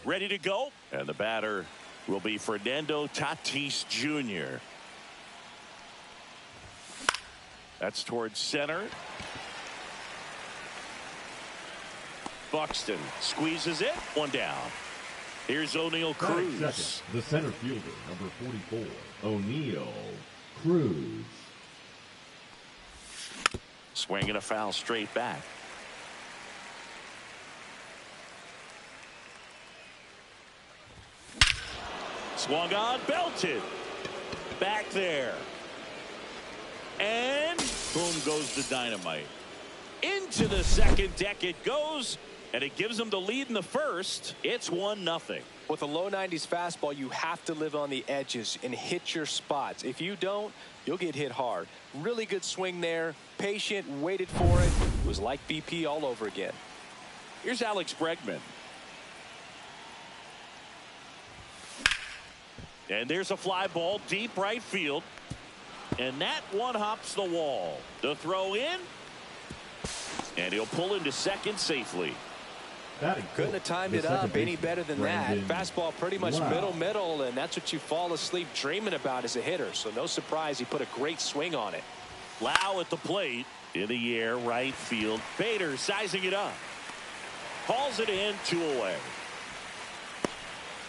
ready to go. And the batter will be Fernando Tatis Jr. That's towards center. Buxton squeezes it. One down. Here's O'Neal Cruz. Second, the center fielder, number 44, O'Neal Cruz. Swing and a foul straight back. Swung on, belted. Back there. And boom goes the dynamite. Into the second deck it goes, and it gives them the lead in the first. It's 1-0. With a low 90s fastball, you have to live on the edges and hit your spots. If you don't, you'll get hit hard. Really good swing there. Patient, waited for it. It was like BP all over again. Here's Alex Bregman. And there's a fly ball deep right field. And that one hops the wall. The throw in. And he'll pull into second safely. Couldn't have timed it up any better than that. Fastball pretty much middle, and that's what you fall asleep dreaming about as a hitter. So no surprise he put a great swing on it. Lau at the plate. In the air, right field. Bader sizing it up. Calls it in, 2 away.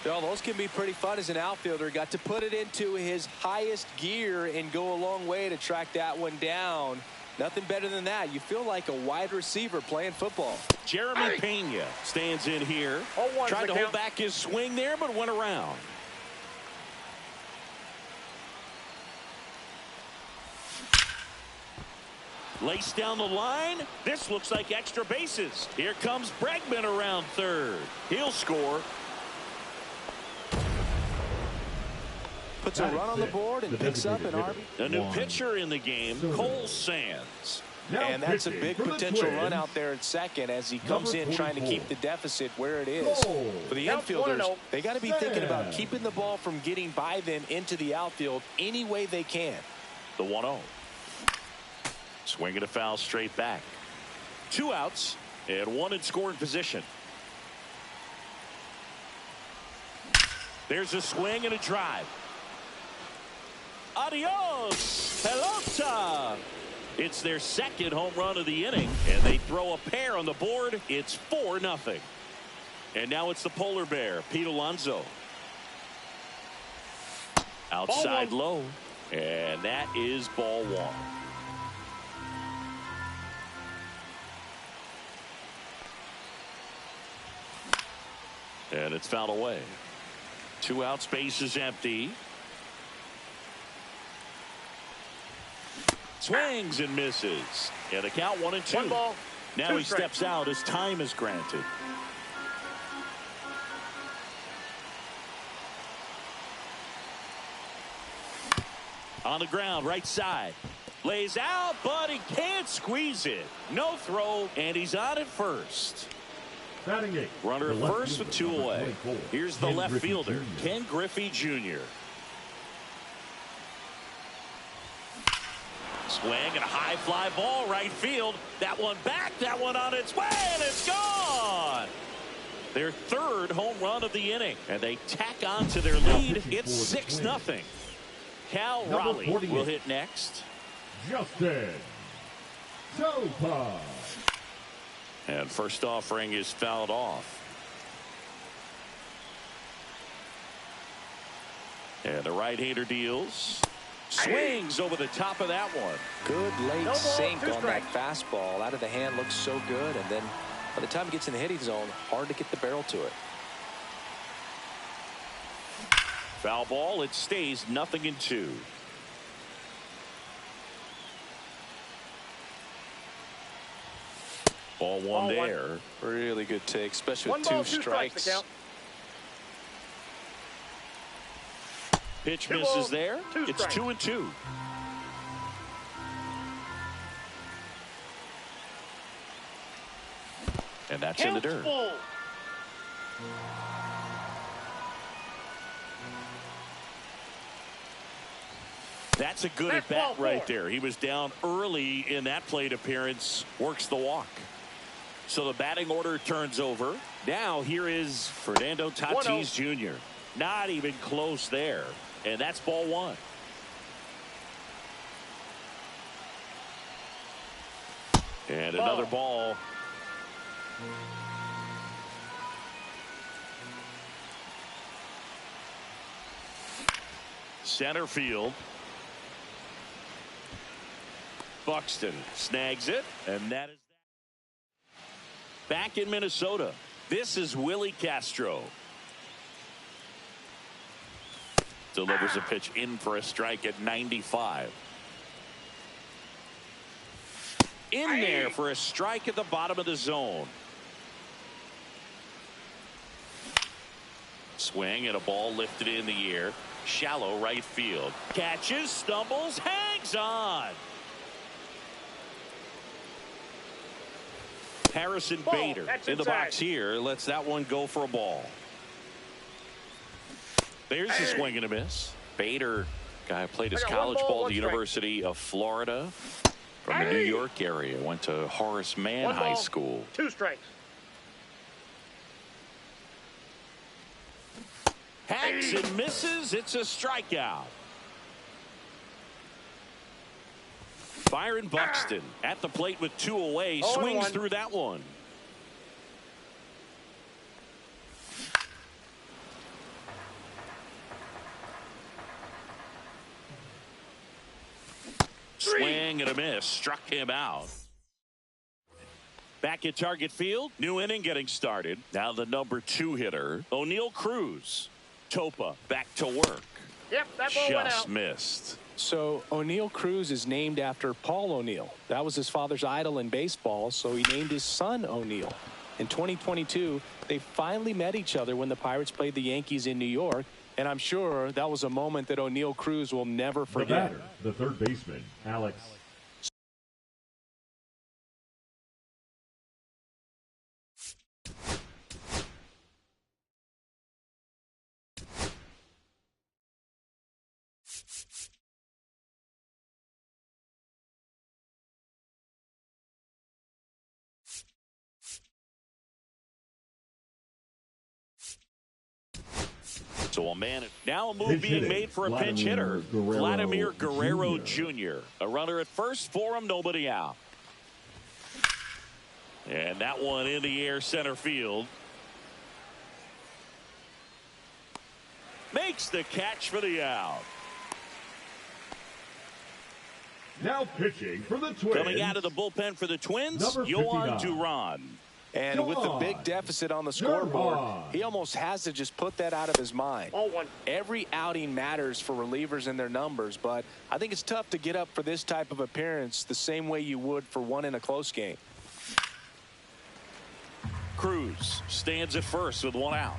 Well, those can be pretty fun as an outfielder. Got to put it into his highest gear and go a long way to track that one down. Nothing better than that. You feel like a wide receiver playing football. Jeremy Pena stands in here. Tried to hold back his swing there, but went around. Laced down the line. This looks like extra bases. Here comes Bregman around third. He'll score. Puts a run on the board and picks up an RB. A new pitcher in the game, Cole Sands. And that's a big potential run out there at second as he comes in trying to keep the deficit where it is. For the infielders, they got to be thinking about keeping the ball from getting by them into the outfield any way they can. The 1-0. Swing and a foul straight back. 2 outs and 1 in scoring position. There's a swing and a drive. Adios, pelota. It's their second home run of the inning, and they throw a pair on the board. It's 4-0. And now it's the polar bear, Pete Alonso. Outside low, and that is ball 1. And it's fouled away. 2 outs, base is empty. Swings and misses. And the count 1-2. 1 ball. Now he steps out as time is granted. On the ground, right side. Lays out, but he can't squeeze it. No throw, and he's on at first. Runner at first with 2 away. Here's the left fielder, Ken Griffey Jr. Swing and a high fly ball right field. That one back, that one on its way, and it's gone. Their 3rd home run of the inning, and they tack on to their lead. It's 6-0. Cal Raleigh will hit next. Justin Topa. And first offering is fouled off. And the right-hander deals. Swings over the top of that one. Good late sink on that fastball. Out of the hand, looks so good. And then by the time it gets in the hitting zone, hard to get the barrel to it. Foul ball. It stays 0-2. Ball 1 there. Really good take, especially with 2 strikes. Pitch misses there. It's 2-2. And that's in the dirt. That's a good at bat right there. He was down early in that plate appearance. Works the walk. So the batting order turns over. Now here is Fernando Tatis Jr. Not even close there. And that's ball one. And another ball. Center field. Buxton snags it, and that is that. Back in Minnesota, this is Willie Castro. Delivers a pitch in for a strike at 95. In there for a strike at the bottom of the zone. Swing and a ball lifted in the air. Shallow right field. Catches, stumbles, hangs on. Harrison Bader in the box here. Lets that one go for a ball. There's a swing and a miss. Bader, guy who played his college ball at the University of Florida. From the New York area. Went to Horace Mann High School. 2 strikes. Hacks and misses. It's a strikeout. Byron Buxton at the plate with 2 away. Swings through that one. Swing and a miss. Struck him out. Back at Target Field. New inning getting started. Now the number 2 hitter, O'Neal Cruz. Topa back to work. Yep, that ball went out. Just missed. So O'Neal Cruz is named after Paul O'Neill. That was his father's idol in baseball, so he named his son O'Neal. In 2022, they finally met each other when the Pirates played the Yankees in New York, and I'm sure that was a moment that O'Neal Cruz will never forget. The batter, the third baseman, Alex. So a man now a move being made for a pinch hitter. Vladimir Guerrero Jr. A runner at first for him, nobody out. And that one in the air center field. Makes the catch for the out. Now pitching for the Twins. Coming out of the bullpen for the Twins, Yohan Duran. And with the big deficit on the scoreboard, he almost has to just put that out of his mind. Every outing matters for relievers and their numbers, but I think it's tough to get up for this type of appearance the same way you would for one in a close game. Cruz stands at first with 1 out.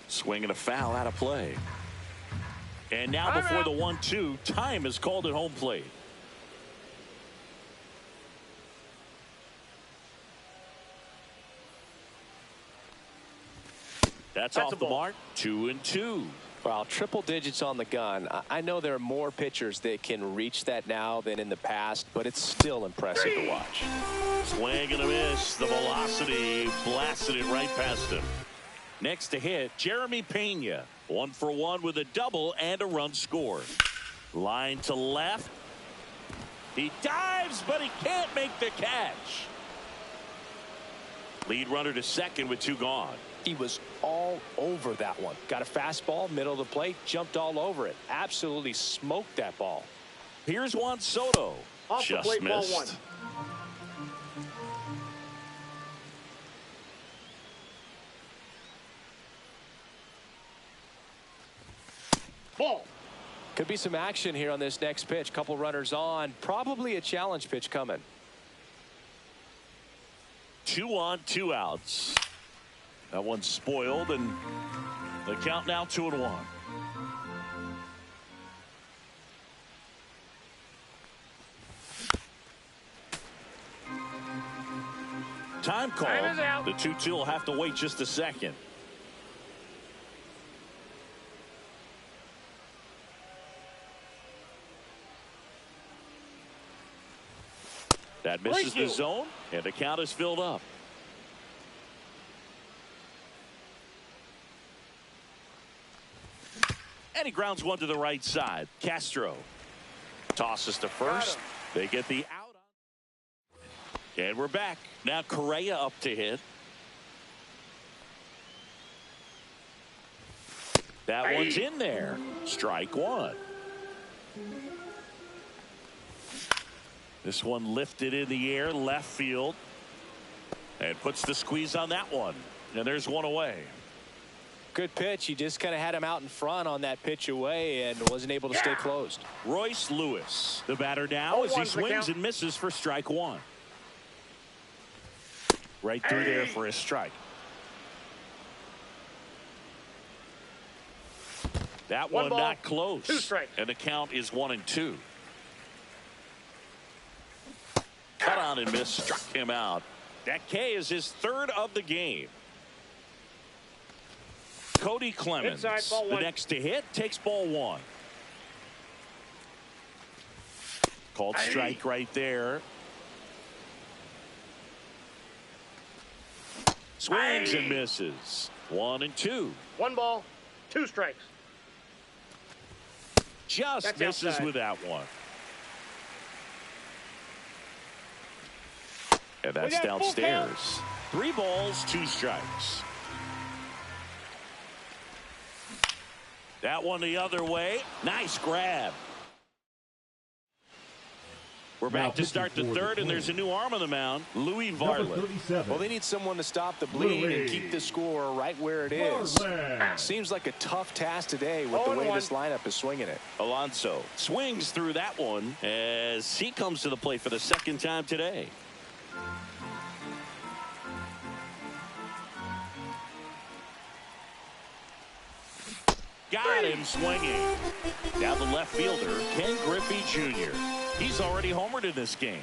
Swing and a foul out of play. And now before the 1-2, time is called at home plate. That's off the mark. 2-2. Well, triple digits on the gun. I know there are more pitchers that can reach that now than in the past, but it's still impressive to watch. Swing and a miss. The velocity blasted it right past him. Next to hit, Jeremy Pena. 1 for 1 with a double and a run scored. Line to left. He dives, but he can't make the catch. Lead runner to second with 2 gone. He was all over that one. Got a fastball, middle of the plate, jumped all over it. Absolutely smoked that ball. Here's Juan Soto. Off the plate, missed. ball 1. Ball. Could be some action here on this next pitch. Couple runners on. Probably a challenge pitch coming. 2 on, 2 outs. That one's spoiled, and the count now 2-1. Time call. The 2-2 will have to wait just a second. That misses the zone, and the count is filled up. And he grounds one to the right side. Castro tosses to first. They get the out. And we're back. Now Correa up to hit. That one's in there. Strike one. This one lifted in the air, left field. And puts the squeeze on that one. And there's one away. Good pitch. He just kind of had him out in front on that pitch away and wasn't able to stay closed. Royce Lewis, the batter now, as he swings and misses for strike one. Right through there for a strike. That one not close. 2 strikes. And the count is 1-2. Cut on and miss, struck him out. That K is his third of the game. Cody Clemens, the next to hit, takes ball one. Called strike right there. Swings and misses. 1-2. 1 ball, 2 strikes. Just That's misses outside. with that one. And that's downstairs. 3 balls, 2 strikes. That one the other way. Nice grab. We're back to start the third, and there's a new arm on the mound, Louis Varland. Well, they need someone to stop the bleeding and keep the score right where it is. Seems like a tough task today with the way this lineup is swinging it. Alonso swings through that one as he comes to the plate for the second time today. Got him swinging. Now the left fielder, Ken Griffey Jr. He's already homered in this game.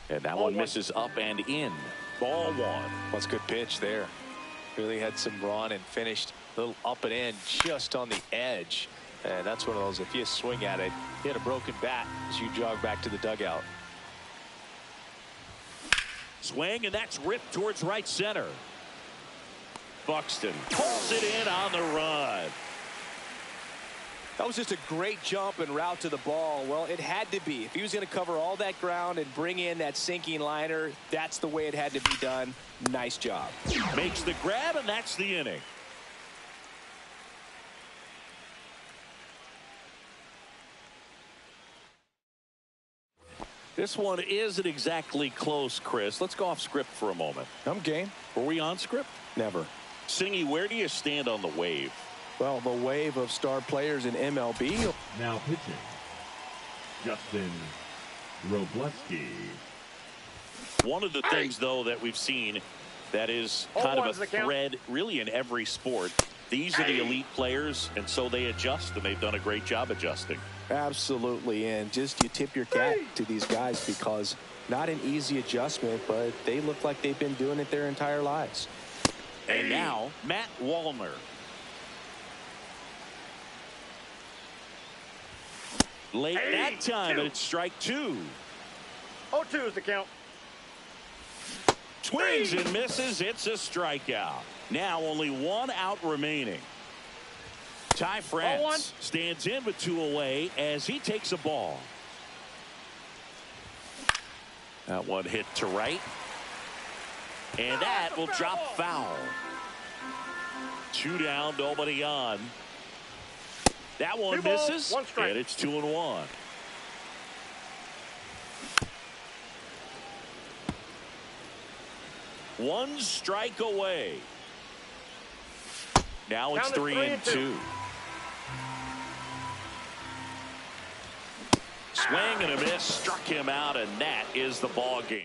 And that one misses up and in. Ball one. That's a good pitch there. Really had some run and finished a little up and in just on the edge. And that's one of those, if you swing at it, hit a broken bat as you jog back to the dugout. Swing, and that's ripped towards right center. Buxton pulls it in on the run. That was just a great jump and route to the ball. Well, it had to be. If he was going to cover all that ground and bring in that sinking liner, that's the way it had to be done. Nice job. Makes the grab, and that's the inning. This one isn't exactly close, Chris. Let's go off script for a moment. I'm game. Were we on script? Never. Singy, where do you stand on the wave? Well, the wave of star players in MLB. Now pitching, Justin Robleski. One of the things, though, that we've seen that is kind of a thread really in every sport. These are the elite players, and so they adjust, and they've done a great job adjusting. Absolutely, and just you tip your cap to these guys because not an easy adjustment, but they look like they've been doing it their entire lives. And now, Matt Wallner. Late that time, and it's strike two. 0-2 is the count. Swings and misses. It's a strikeout. Now only 1 out remaining. Ty France stands in with 2 away as he takes a ball. That one hit to right. And that will drop foul. 2 down, nobody on. That one misses, and it's 2-1. One strike away. Now it's 3-2. Swing and a miss, struck him out, and that is the ball game.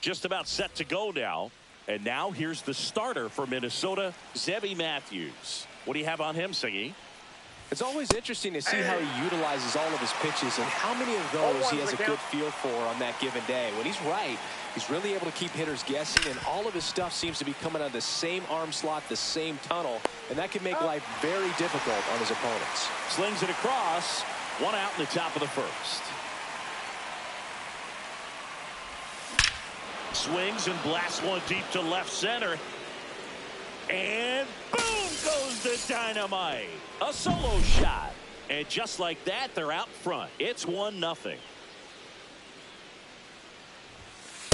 Just about set to go now. And now here's the starter for Minnesota, Zebby Matthews. What do you have on him, Singy? It's always interesting to see how he utilizes all of his pitches and how many of those he has a good feel for on that given day. When he's right, he's really able to keep hitters guessing, and all of his stuff seems to be coming out of the same arm slot, the same tunnel, and that can make life very difficult on his opponents. Slings it across. One out in the top of the first. Swings and blasts one deep to left center. And boom goes the dynamite. A solo shot. And just like that, they're out front. It's 1-0.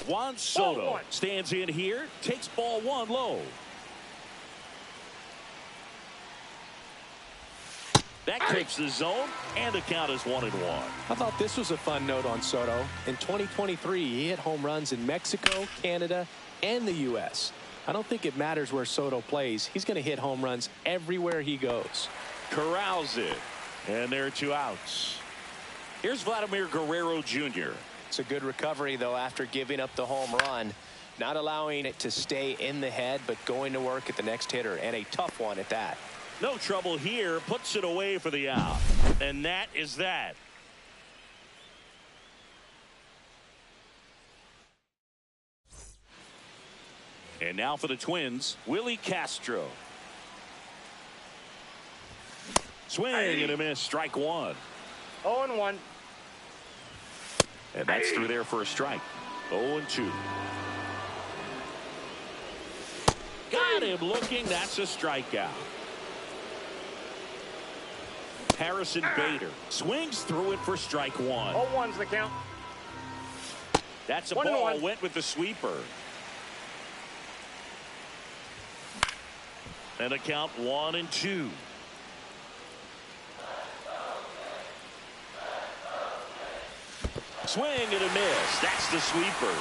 Juan Soto stands in here, takes ball one low. That keeps the zone, and the count is 1-1. I thought this was a fun note on Soto. In 2023, he hit home runs in Mexico, Canada, and the U.S. I don't think it matters where Soto plays. He's going to hit home runs everywhere he goes. Corrals it, and there are 2 outs. Here's Vladimir Guerrero Jr. It's a good recovery, though, after giving up the home run. Not allowing it to stay in the head, but going to work at the next hitter, and a tough one at that. No trouble here, puts it away for the out. And that is that. And now for the Twins, Willie Castro. Swing and a miss, strike one. 0-1. And that's through there for a strike. 0-2. Got him looking, that's a strikeout. Harrison Bader swings through it for strike one. 0-1's the count. That's a ball, went with the sweeper. And a count 1-2. Swing and a miss. That's the sweeper.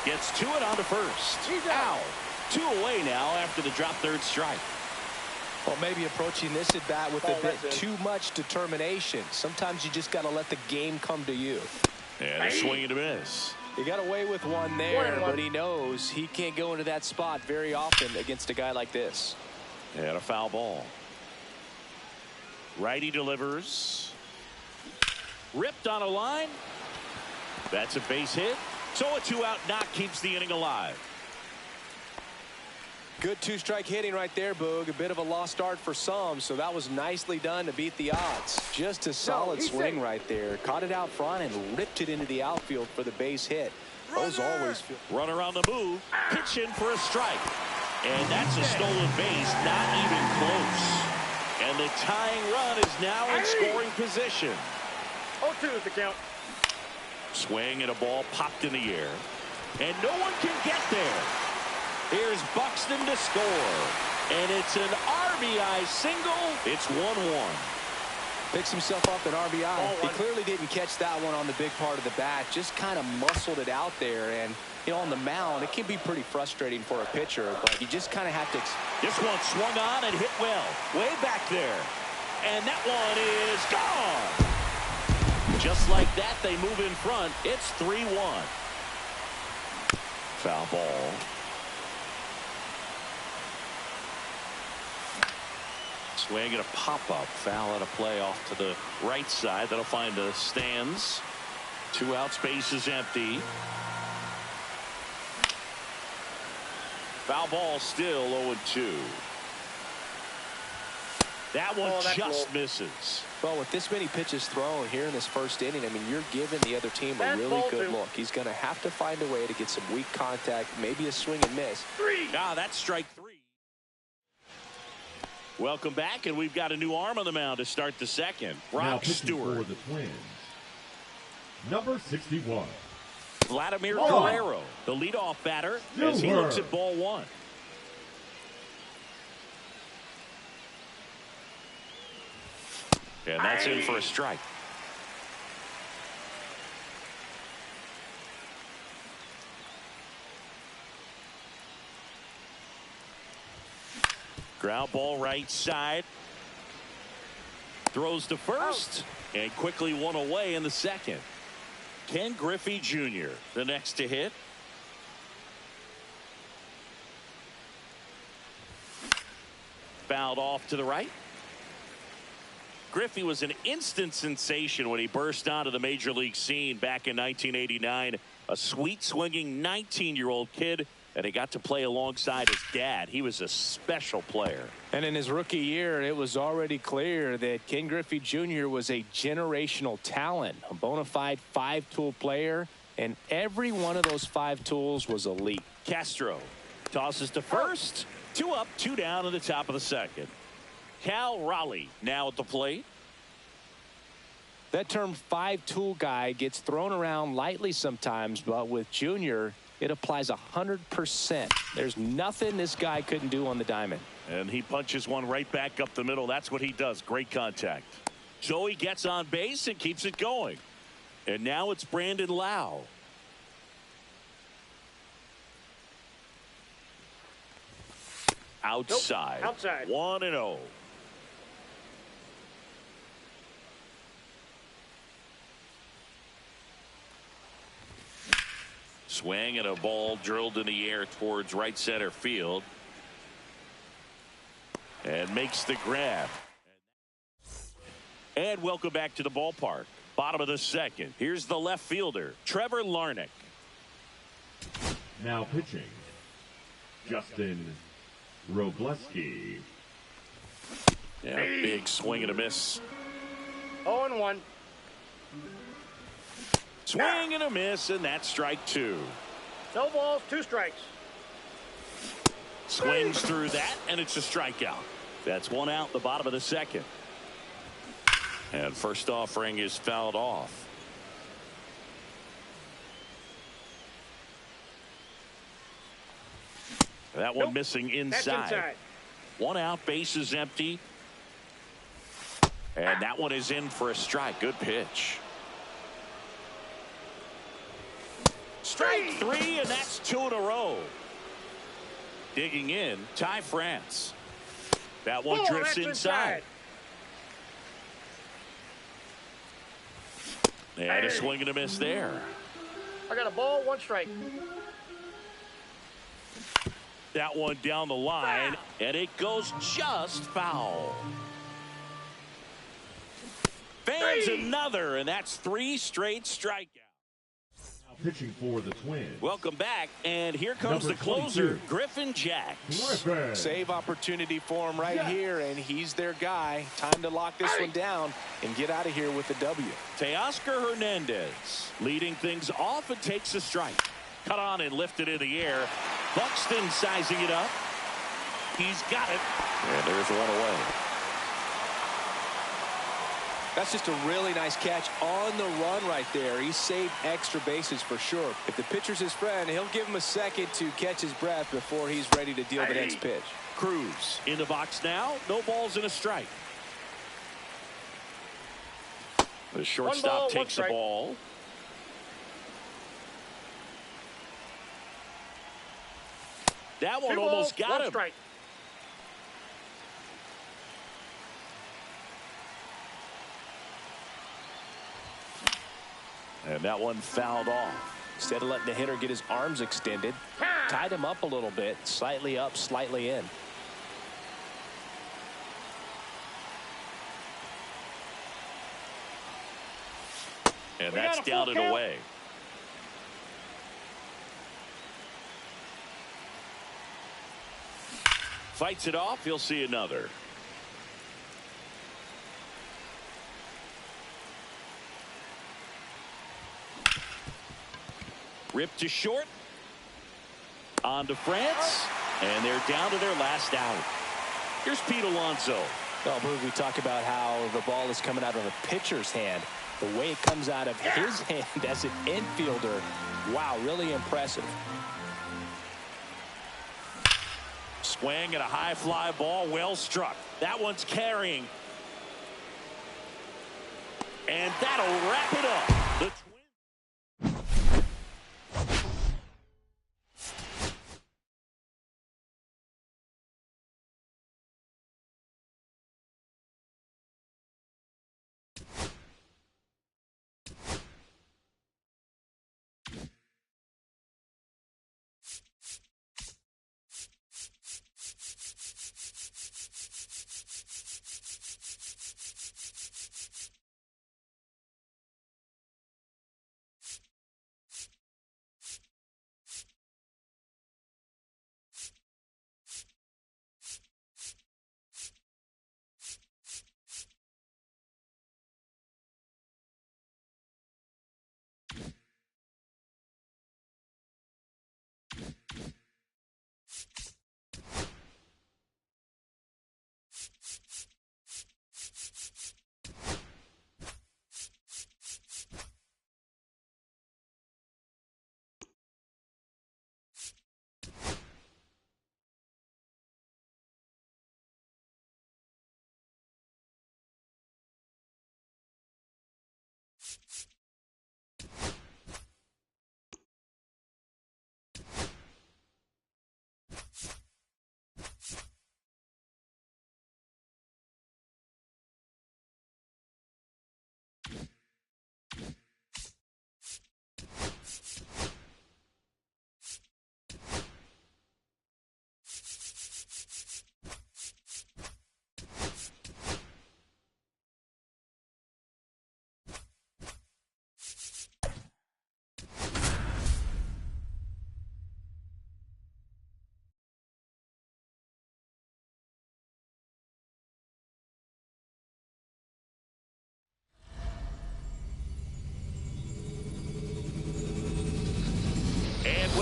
Gets to it on to first. He's out. 2 away now after the drop third strike. Well, maybe approaching this at bat with a bit too much determination. Sometimes you just got to let the game come to you. And a swing and a miss. He got away with one there, but he knows he can't go into that spot very often against a guy like this. And a foul ball. Righty delivers. Ripped on a line. That's a base hit. So a 2-out knock keeps the inning alive. Good 2-strike hitting right there, Boog. A bit of a lost start for some, so that was nicely done to beat the odds. Just a solid swing right there. Caught it out front and ripped it into the outfield for the base hit. Those always feel. Runner on the move. Pitch in for a strike. And that's a stolen base. Not even close. And the tying run is now in scoring position. 0-2 is the count. Swing and a ball popped in the air. And no one can get there. Here's Buxton to score. And it's an RBI single. It's 1-1. Picks himself up an RBI. He clearly didn't catch that one on the big part of the bat. Just kind of muscled it out there. And, you know, on the mound, it can be pretty frustrating for a pitcher. But you just kind of have to. This one swung on and hit well. Way back there. And that one is gone. Just like that, they move in front. It's 3-1. Foul ball. Swing and a pop-up. Foul out of play off to the right side. That'll find the stands. 2 outs, base is empty. Foul ball still 0-2. That one just misses. Well, with this many pitches thrown here in this first inning, I mean, you're giving the other team a really good look. He's going to have to find a way to get some weak contact, maybe a swing and miss. That's strike 3. Welcome back, and we've got a new arm on the mound to start the second. Brock Stewart. For the Twins, number 61. Vladimir Guerrero, the leadoff batter, as he looks at ball 1. And that's in for a strike. Ground ball right side. Throws to first. And quickly one away in the second. Ken Griffey Jr., the next to hit. Fouled off to the right. Griffey was an instant sensation when he burst onto the major league scene back in 1989. A sweet swinging 19-year-old kid, and he got to play alongside his dad. He was a special player. And in his rookie year, it was already clear that Ken Griffey Jr. was a generational talent, a bona fide 5-tool player, and every one of those 5 tools was elite. Castro tosses to first. 2 up, 2 down in the top of the second. Cal Raleigh now at the plate. That term 5-tool guy gets thrown around lightly sometimes, but with Junior, it applies 100%. There's nothing this guy couldn't do on the diamond. And he punches one right back up the middle. That's what he does. Great contact. So he gets on base and keeps it going. And now it's Brandon Lau. Outside. Nope. Outside. 1-0. Swing and a ball drilled in the air towards right center field. And makes the grab. And welcome back to the ballpark. Bottom of the second. Here's the left fielder, Trevor Larnach. Now pitching, Justin Robleski. Yeah, big swing and a miss. 0-1. Swing and a miss, and that's strike 2. No balls, 2 strikes. Swings through that, and it's a strikeout. That's 1 out, the bottom of the second. And first offering is fouled off. That one missing inside. That's inside. 1 out, base is empty. And that one is in for a strike. Good pitch. Strike 3, and that's 2 in a row. Digging in, Ty France. That one drifts inside. And a swing and a miss there. I got a ball, 1 strike. That one down the line, and it goes just foul. Fans another, and that's 3 straight strikeouts. Pitching for the Twins. Welcome back, and here comes the closer, Griffin Jax. Save opportunity for him right here, and he's their guy. Time to lock this one down and get out of here with the W. Teoscar Hernandez leading things off and takes a strike. Cut on and lifted in the air. Buxton sizing it up. He's got it. And there's 1 away. That's just a really nice catch on the run right there. He saved extra bases for sure. If the pitcher's his friend, he'll give him a second to catch his breath before he's ready to deal the next pitch. Cruz in the box now. No balls and a strike. The shortstop takes the ball. That one almost got him. Strike. And that one fouled off. Instead of letting the hitter get his arms extended, tied him up a little bit, slightly up, slightly in. And that's down and away. Fights it off. He'll see another. Ripped to short. On to France. And they're down to their last out. Here's Pete Alonso. Well, Boog, we talk about how the ball is coming out of a pitcher's hand. The way it comes out of his hand as an infielder, wow, really impressive. Swing and a high fly ball, well struck. That one's carrying. And that'll wrap it up. The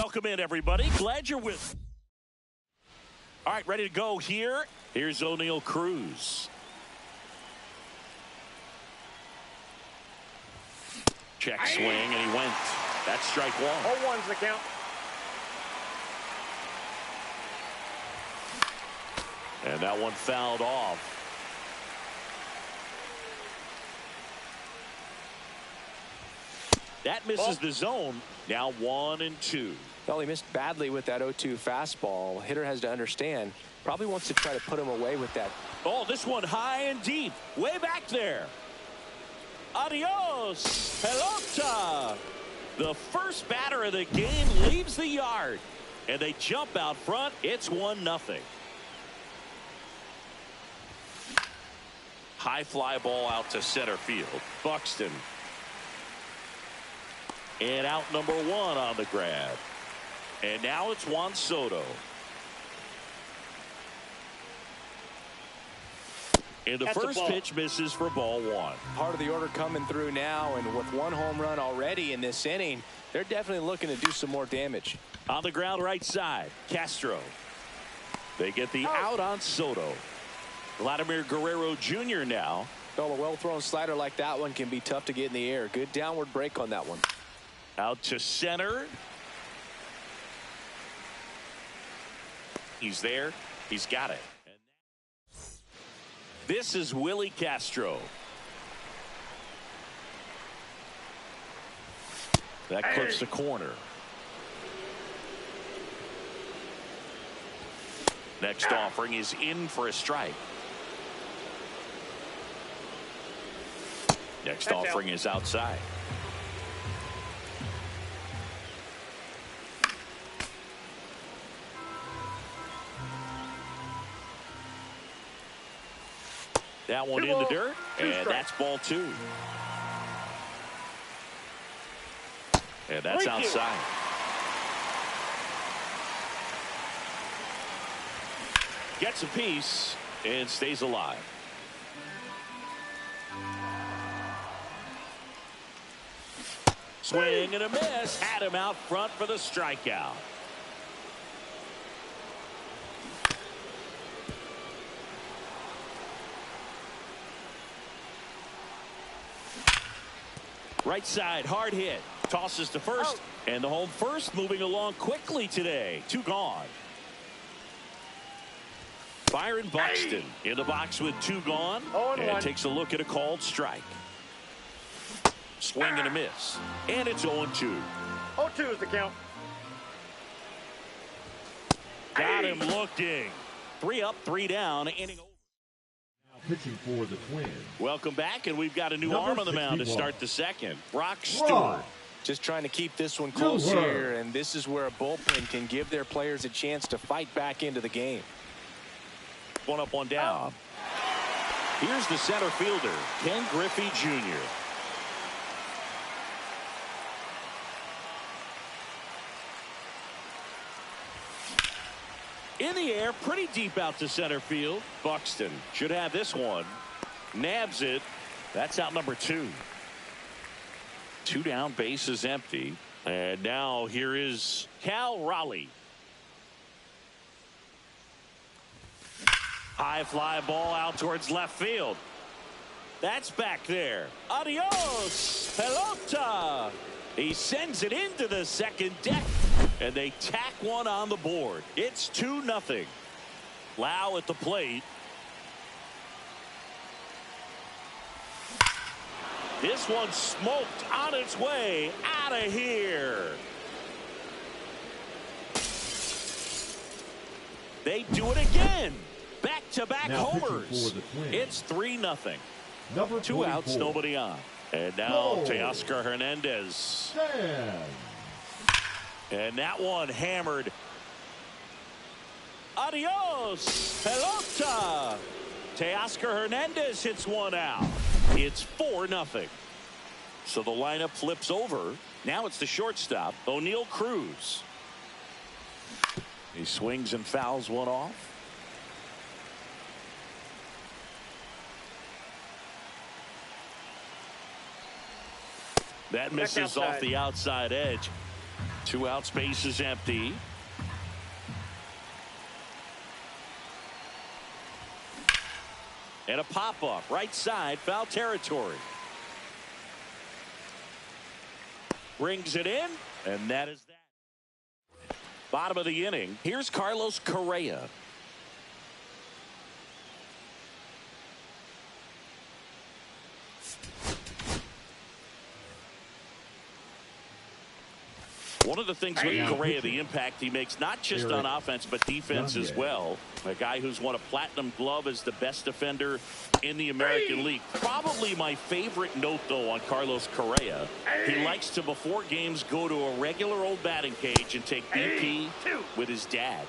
welcome in, everybody. Glad you're with. All right, ready to go here. Here's O'Neal Cruz. Check swing, and he went. That's strike one. 0-1's the count. And that one fouled off. That misses the zone. Now 1-2. Well, he missed badly with that 0-2 fastball. Hitter has to understand. Probably wants to try to put him away with that. Oh, this one high and deep. Way back there. Adios, pelota. The first batter of the game leaves the yard. And they jump out front. It's 1-0. High fly ball out to center field. Buxton. And out number 1 on the grab. And now it's Juan Soto. And the first pitch misses for ball 1. Part of the order coming through now, and with 1 home run already in this inning, they're definitely looking to do some more damage. On the ground right side, Castro. They get the out on Soto. Vladimir Guerrero Jr. now. Well, a well-thrown slider like that one can be tough to get in the air. Good downward break on that one. Out to center. He's there. He's got it. This is Willie Castro. That clips the corner. Next offering is in for a strike. Next offering is outside. That one in the dirt, and that's ball 2. And that's outside. Gets a piece and stays alive. Swing and a miss. Had him out front for the strikeout. Right side, hard hit. Tosses to first, and the home first moving along quickly today. 2 gone. Byron Buxton in the box with 2 gone, and takes a look at a called strike. Swing and a miss, and it's 0-2. 0-2 is the count. Got him looking. 3 up, 3 down, inning over. Pitching for the Twins. Welcome back, and we've got a new arm on the mound to start the second. Brock Stewart. Raw. Just trying to keep this one close here, and this is where a bullpen can give their players a chance to fight back into the game. 1 up, 1 down. Here's the center fielder, Ken Griffey Jr. In the air, pretty deep out to center field. Buxton should have this one. Nabs it. That's out number 2. 2 down, base is empty. And now here is Cal Raleigh. High fly ball out towards left field. That's back there. Adios, pelota. He sends it into the second deck, and they tack one on the board. It's 2-0. Lau at the plate. This one smoked on its way out of here. They do it again. Back-to-back homers. It's 3-0. 2 outs, nobody on. And now Teoscar Hernandez. And that one hammered. Adios, pelota. Teoscar Hernandez hits one out. It's 4-0. So the lineup flips over. Now it's the shortstop, O'Neal Cruz. He swings and fouls one off. That misses off the outside edge. 2 outs, base is empty. And a pop-up, right side, foul territory. Brings it in, and that is that. Bottom of the inning, here's Carlos Correa. One of the things with Correa, the impact he makes, not just on offense, but defense as well. A guy who's won a platinum glove as the best defender in the American League. Probably my favorite note, though, on Carlos Correa. He likes to, before games, go to a regular old batting cage and take BP with his dad.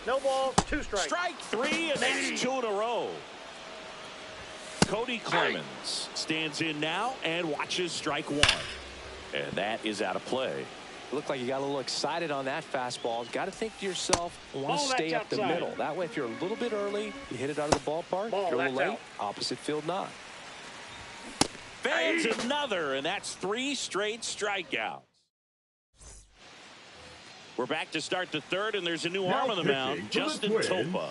No balls, 2 strikes. Strike 3, and that's 2 in a row. Cody Clemens stands in now and watches strike 1. And that is out of play. Looked like you got a little excited on that fastball. Got to think to yourself, I want to stay up the middle. That way, if you're a little bit early, you hit it out of the ballpark. If you're a little late, opposite field not. Fans another, and that's 3 straight strikeouts. We're back to start the third, and there's a new arm on the mound, Justin Topa.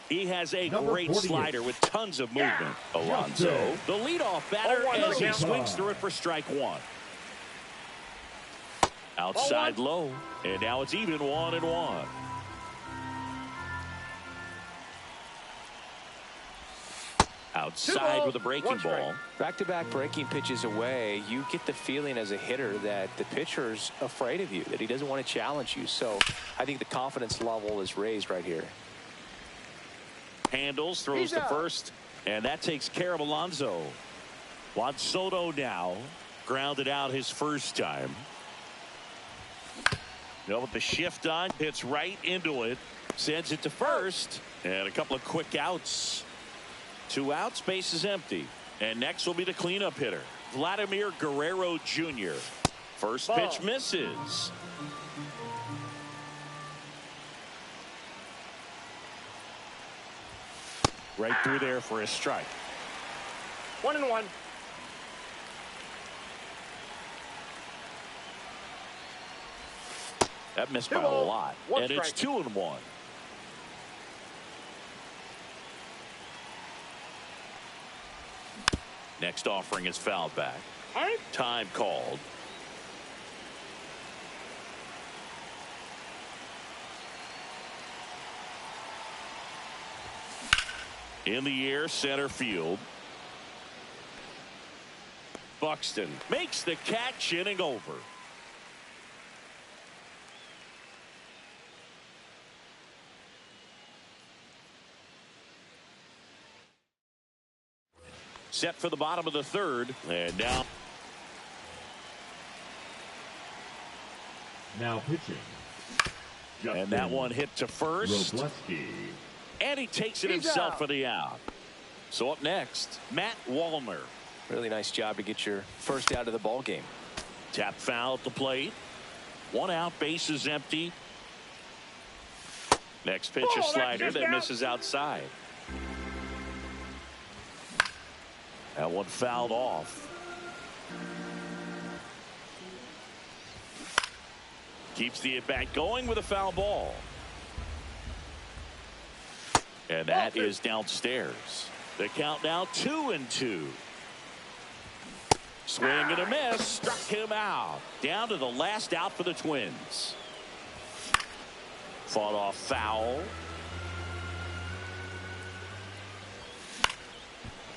He has a great slider with tons of movement. Alonso, the leadoff batter, as he swings through it for strike 1. Outside low, and now it's even 1-1. Outside with a breaking ball. Back-to-back breaking pitches away, you get the feeling as a hitter that the pitcher's afraid of you, that he doesn't want to challenge you. So I think the confidence level is raised right here. Handles, throws to first, and that takes care of Alonso. Juan Soto now grounded out his first time. With the shift on, hits right into it, sends it to first, and a couple of quick outs. 2 outs, base is empty. And next will be the cleanup hitter, Vladimir Guerrero Jr. First pitch misses. Right through there for a strike. 1-1. That missed by a lot. And it's 2-1. Next offering is fouled back. Time called. In the air, center field. Buxton makes the catch, inning over. Set for the bottom of the third, and now pitching. And that one hit to first. Robleski. And he takes it himself for the out. So up next, Matt Wallner. Really nice job to get your first out of the ball game. Tap foul at the plate. 1 out, bases empty. Next pitch, a slider that misses outside. That one fouled off. Keeps the at-bat going with a foul ball. And that is downstairs. The count now 2-2. Swing and a miss. Struck him out. Down to the last out for the Twins. Fought off foul.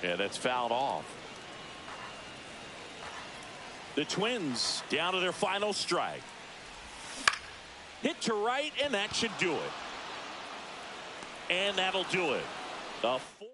Yeah, that's fouled off. The Twins down to their final strike. Hit to right, and that should do it. And that'll do it. The 4.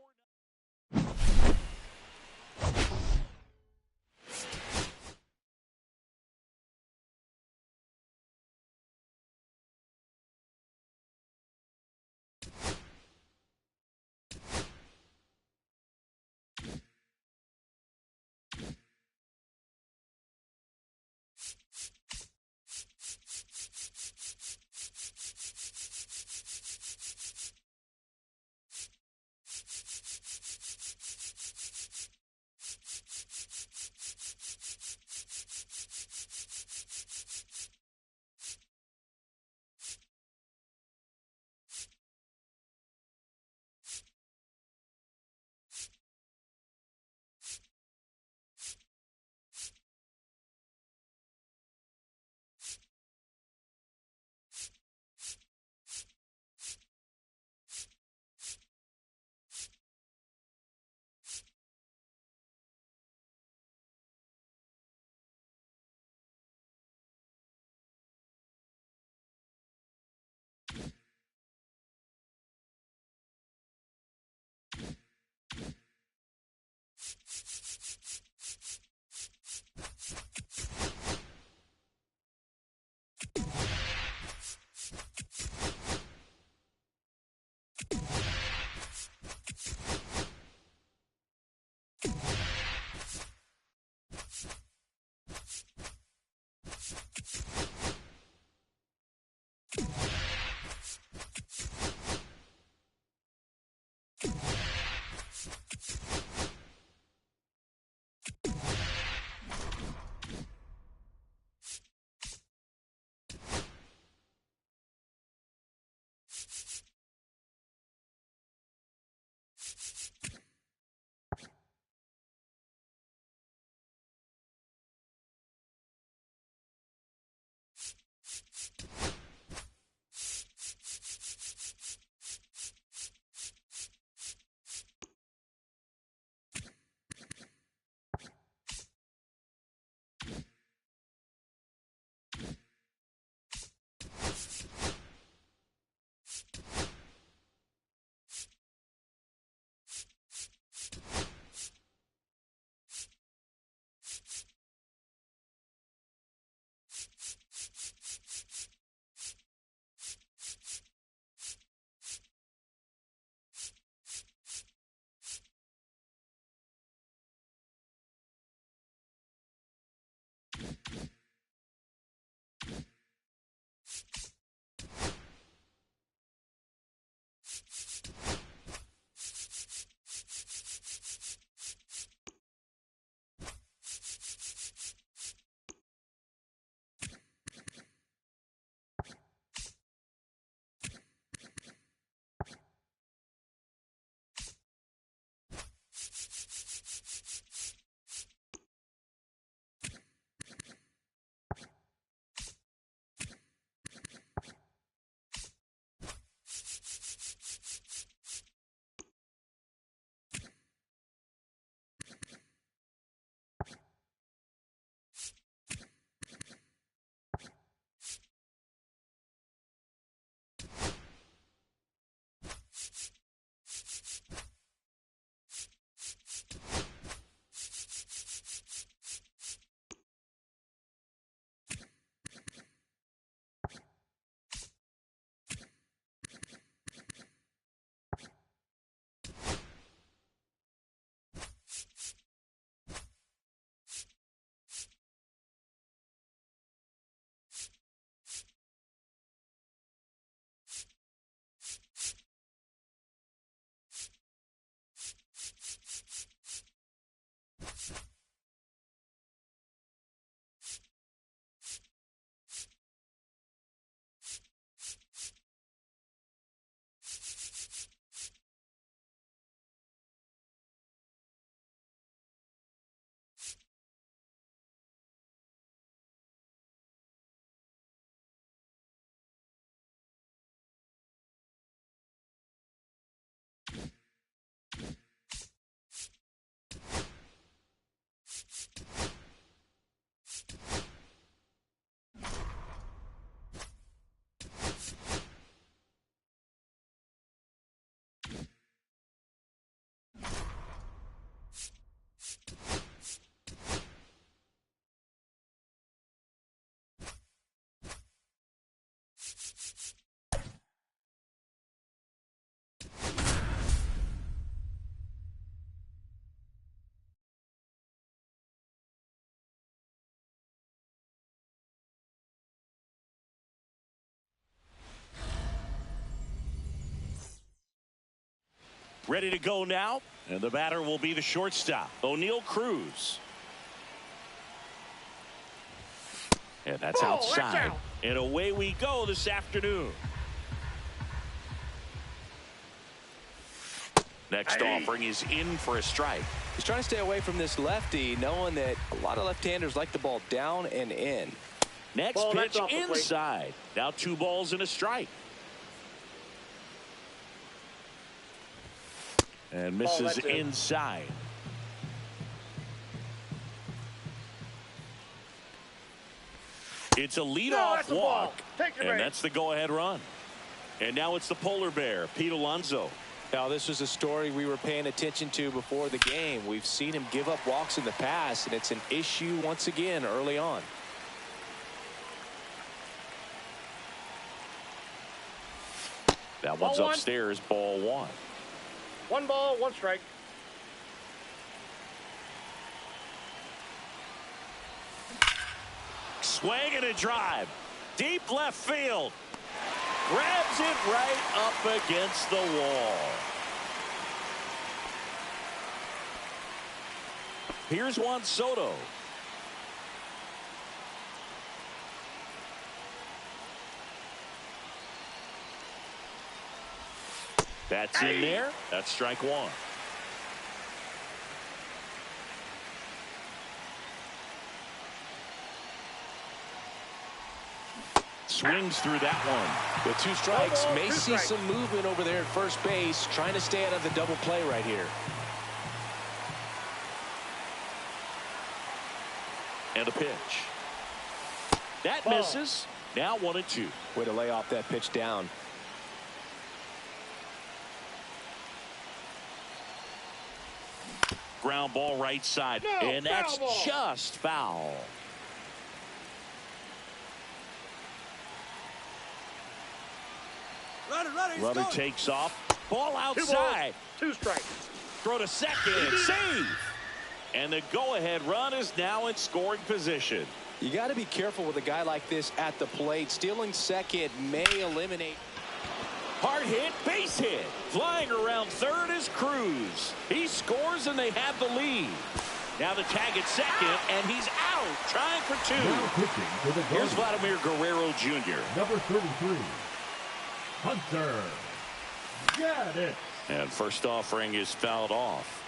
Ready to go now, and the batter will be the shortstop, O'Neal Cruz. And that's outside. And away we go this afternoon. Next offering is in for a strike. He's trying to stay away from this lefty, knowing that a lot of left-handers like the ball down and in. Next pitch inside. Now 2 balls and a strike. And misses inside. It's a leadoff walk. And that's the go-ahead run. And now it's the polar bear, Pete Alonso. Now, this was a story we were paying attention to before the game. We've seen him give up walks in the past, and it's an issue once again early on. That one's upstairs, ball 1. 1 ball, 1 strike. Swing and a drive. Deep left field. Grabs it right up against the wall. Here's Juan Soto. That's in there. That's strike 1. Swings through that one. With 2 strikes, may see some movement over there at first base, trying to stay out of the double play right here. And a pitch. That misses. Now 1-2. Way to lay off that pitch down. Ground ball right side. And that's just foul. Runner takes off. Ball outside. 2 strikes. Throw to second. Save. And the go-ahead run is now in scoring position. You got to be careful with a guy like this at the plate. Stealing second may eliminate. Hard hit, base hit. Flying around third is Cruz. He scores and they have the lead. Now the tag at second, and he's out, trying for 2. Now pitching for the Here's Guardians. Vladimir Guerrero Jr. Number 33, Hunter. Got it. And first offering is fouled off.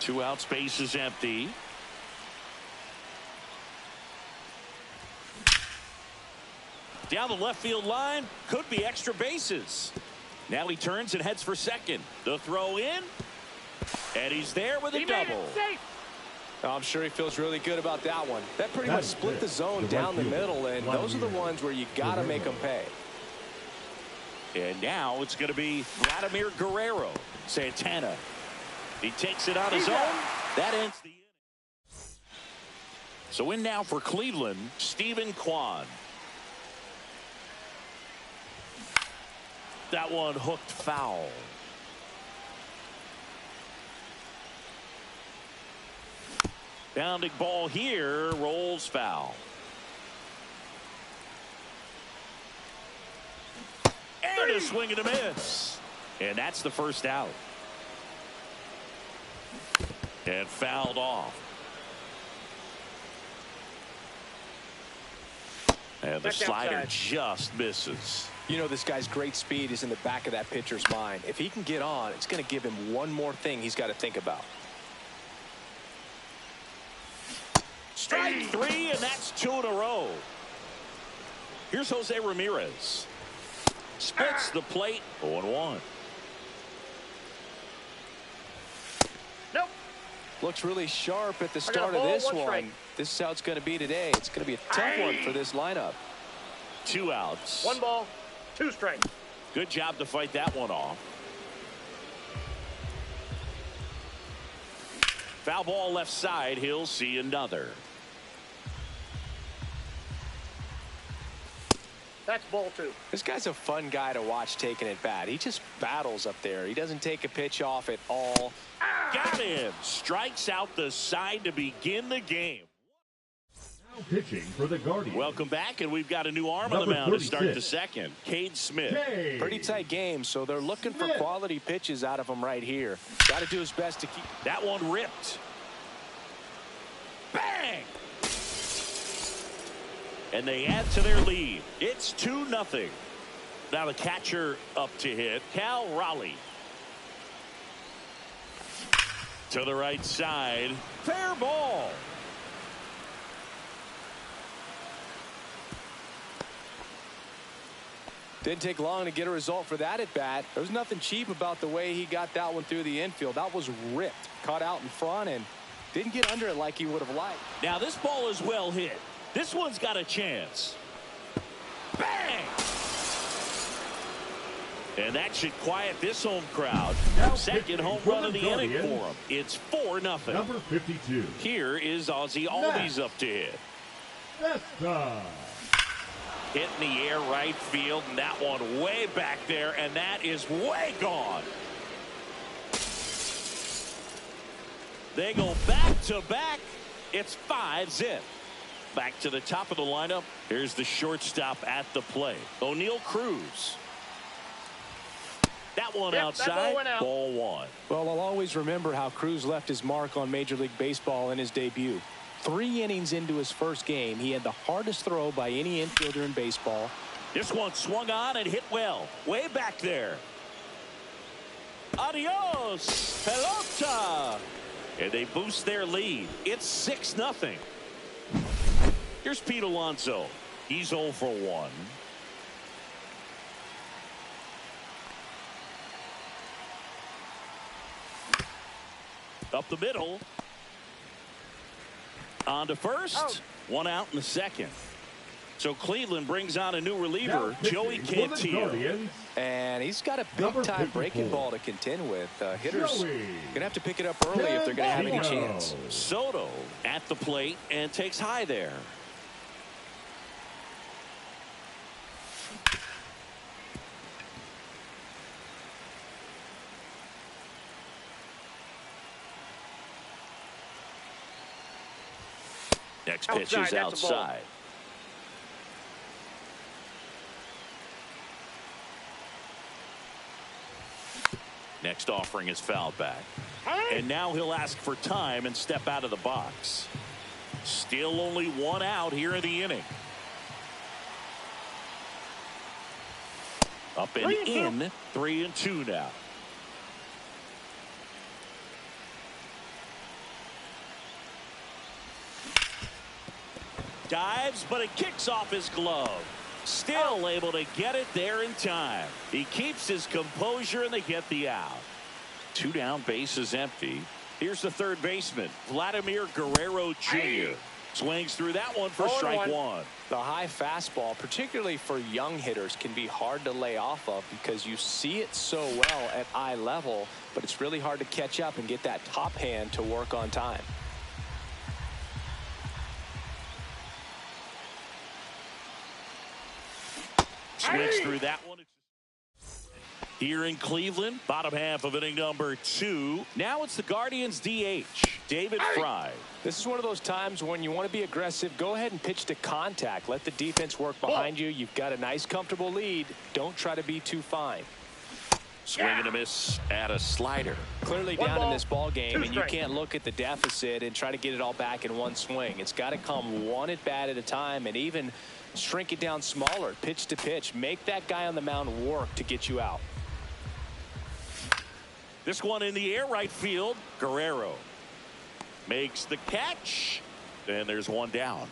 2 outs, base is empty. Down the left field line, could be extra bases. Now he turns and heads for second. The throw in, and he's there with a double. I'm sure he feels really good about that one. That pretty much split the zone down the middle, and those are the ones where you got to make them pay. And now it's going to be Vladimir Guerrero. Santana. He takes it on his own. That ends the inning. So in now for Cleveland, Stephen Kwan. That one hooked foul. Bounding ball here, rolls foul. And a swing and a miss. And that's the first out. And fouled off. And the slider just misses. You know, this guy's great speed is in the back of that pitcher's mind. If he can get on, it's going to give him one more thing he's got to think about. Strike 3, and that's 2 in a row. Here's Jose Ramirez. Splits the plate, 0-1. Nope. Looks really sharp at the start of this one. This is how it's going to be today. It's going to be a tough one for this lineup. 2 outs. 1 ball, 2 strikes. Good job to fight that one off. Foul ball left side. He'll see another. That's ball 2. This guy's a fun guy to watch taking it bat. He just battles up there. He doesn't take a pitch off at all. Got him. Strikes out the side to begin the game. Pitching for the Guardians. Welcome back, and we've got a new arm on the mound to start the second. Cade Smith. Pretty tight game, so they're looking for quality pitches out of him right here. Got to do his best to keep that one ripped. Bang! And they add to their lead. It's 2-0. Now the catcher up to hit, Cal Raleigh. To the right side. Fair ball. Didn't take long to get a result for that at bat. There was nothing cheap about the way he got that one through the infield. That was ripped. Caught out in front and didn't get under it like he would have liked. Now this ball is well hit. This one's got a chance. Bang! And that should quiet this home crowd. Second home run of the inning for him. It's 4-0. Number 52. Here is Ozzie Albies up to hit. Hit in the air right field, and that one way back there, and that is way gone. They go back to back. It's 5-0. Back to the top of the lineup. Here's the shortstop at the plate, O'Neal Cruz. That one outside. Ball one. Well, I'll always remember how Cruz left his mark on Major League Baseball in his debut. 3 innings into his first game, he had the hardest throw by any infielder in baseball. This one swung on and hit well. Way back there. Adios, pelota. And they boost their lead. It's 6-0. Here's Pete Alonso. He's 0 for 1. Up the middle. On to first. One out in the second. So Cleveland brings on a new reliever, Joey Cantillo. And he's got a big-time breaking ball to contend with. Hitters going to have to pick it up early if they're going to have any chance. Soto at the plate and takes high there. Next pitch is outside. Next offering is fouled back. And now he'll ask for time and step out of the box. Still only 1 out here in the inning. Up and in. 3-2 now. Dives, but it kicks off his glove. Still able to get it there in time. He keeps his composure and they get the out. 2 down, bases empty. Here's the third baseman, Vladimir Guerrero Jr. Swings through that one for strike 1. The high fastball, particularly for young hitters, can be hard to lay off of because you see it so well at eye level, but it's really hard to catch up and get that top hand to work on time. Swings through that one. Here in Cleveland, bottom half of inning number 2. Now it's the Guardians DH, David Fry. This is one of those times when you want to be aggressive. Go ahead and pitch to contact. Let the defense work behind you. You've got a nice, comfortable lead. Don't try to be too fine. Swing and a miss at a slider. Clearly down in this ball game, and you can't look at the deficit and try to get it all back in one swing. It's got to come one at bat at a time, and even shrink it down smaller, pitch to pitch. Make that guy on the mound work to get you out. This one in the air, right field. Guerrero makes the catch, and there's one down.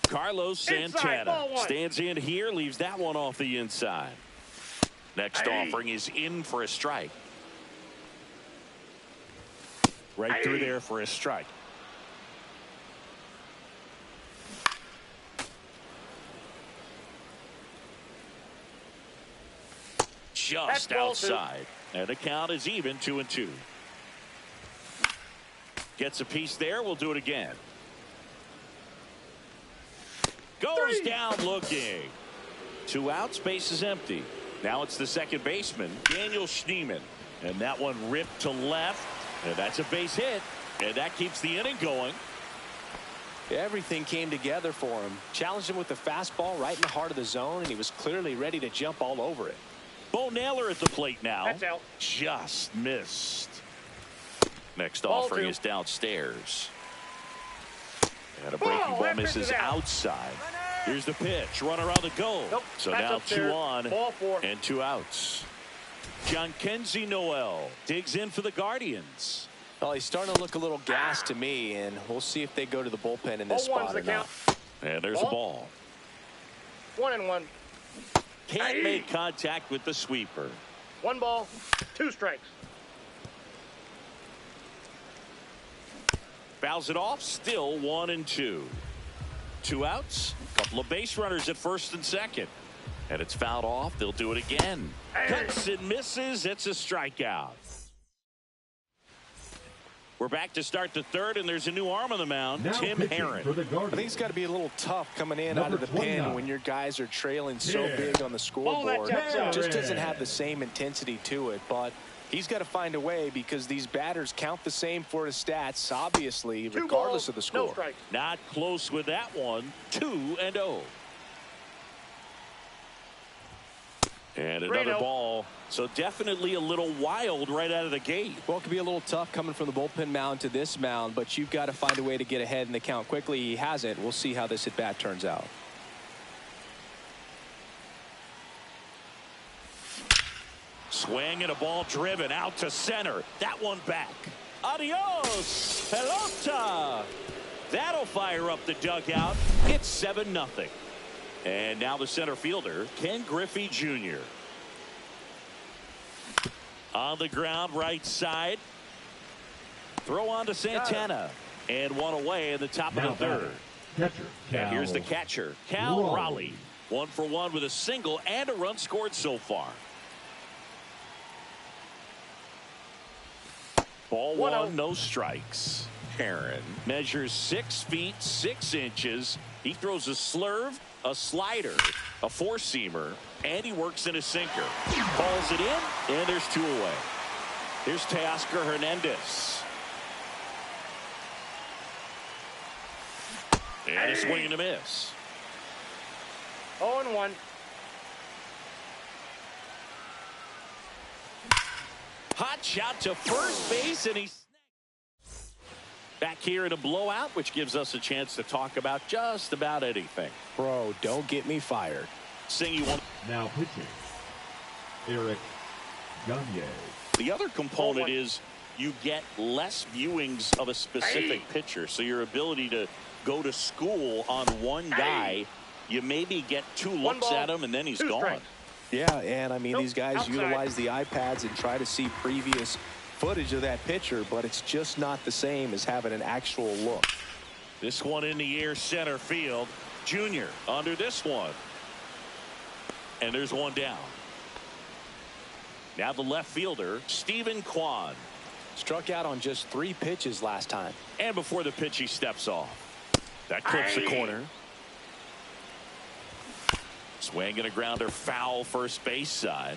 Carlos Santana stands in here, leaves that one off the inside. Next offering is in for a strike. Right through there for a strike. Just outside. And the count is even, 2-2. Gets a piece there. We'll do it again. Goes down looking. 2 outs, base is empty. Now it's the second baseman, Daniel Schneemann. And that one ripped to left. And that's a base hit. And that keeps the inning going. Everything came together for him. Challenged him with the fastball right in the heart of the zone, and he was clearly ready to jump all over it. Bo Naylor at the plate now. That's out. Just missed. Next Ball offering 2. is downstairs. And a breaking ball misses outside. Here's the pitch. Runner on the go. Nope, so that's now upstairs. 2 on Ball 4. and 2 outs. John Kenzie Noel digs in for the Guardians. Well, he's starting to look a little gassed to me, and we'll see if they go to the bullpen in this Ball 1's spot the or not. count. And there's a ball. 1-1. Can't make contact with the sweeper. 1 ball, 2 strikes. Fouls it off. Still 1-2. 2 outs. Couple of base runners at first and second. And it's fouled off. They'll do it again. Cuts and misses. It's a strikeout. We're back to start the third, and there's a new arm on the mound, Now Tim pitching Herron. for the I Guardians. think it's got to be a little tough coming in out of the Number pen 29. when your guys are trailing so Yeah. big on the scoreboard. that's out. It just doesn't have the same intensity to it, but he's got to find a way because these batters count the same for his stats, obviously, 2 regardless balls, of the no score. strikes. Not close with that one. 2-0. And another 3-0. ball. So definitely a little wild right out of the gate. Well, it could be a little tough coming from the bullpen mound to this mound, but you've got to find a way to get ahead in the count quickly. He hasn't. We'll see how this at-bat turns out. Swing and a ball driven out to center. That one back. Adios, pelota. That'll fire up the dugout. It's 7-0. And now the center fielder, Ken Griffey Jr. On the ground, right side. Throw on to Santana. And 1 away in the top Now of the third. Catcher, And here's the Cal catcher, Cal Raleigh. Raleigh. 1 for 1 with a single and a run scored so far. Ball 1, no strikes. Herron measures 6 feet 6 inches. He throws a slurve, a slider, a 4-seamer, and he works in a sinker. Calls it in, and there's 2 away. Here's Teoscar Hernandez. And a swing and a miss. 0-1. Hot shot to first base, and he's back here in a blowout, which gives us a chance to talk about just about anything. Bro, don't get me fired. Sing you want. Now pitching, Eric Gagne. The other component 0-1. is you get less viewings of a specific pitcher, so your ability to go to school on one guy, you maybe get 2 looks ball, at him, and then he's 2 gone. strikes. Yeah, and I mean, Nope, these guys outside. utilize the iPads and try to see previous footage of that pitcher, but it's just not the same as having an actual look. This one in the air, center field. Junior under this one. And there's 1 down. Now the left fielder, Stephen Kwan. Struck out on just 3 pitches last time. And before the pitch, he steps off. That clips the corner. Swing and a grounder, foul first base side.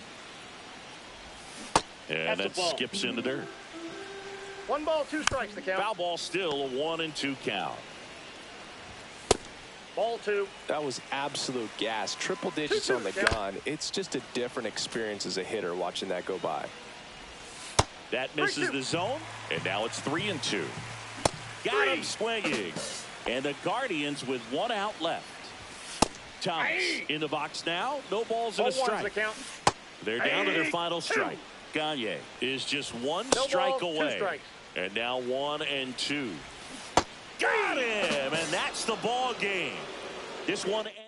And That's a that ball. skips in the dirt. 1 ball, 2 strikes. The count. Foul ball, still a 1-2 count. Ball 2. That was absolute gas. Triple digits 2-2, on the yeah. gun. It's just a different experience as a hitter watching that go by. That misses 3-2. the zone, and now it's 3-2. Got him swinging. And the Guardians with 1 out left. Thomas in the box now. No balls and a 0-1's the strike. count. They're down to their final strike. Gagne is just 1 No strike balls, 2 away. strikes. And now 1-2. Got him, and that's the ball game. This one ends.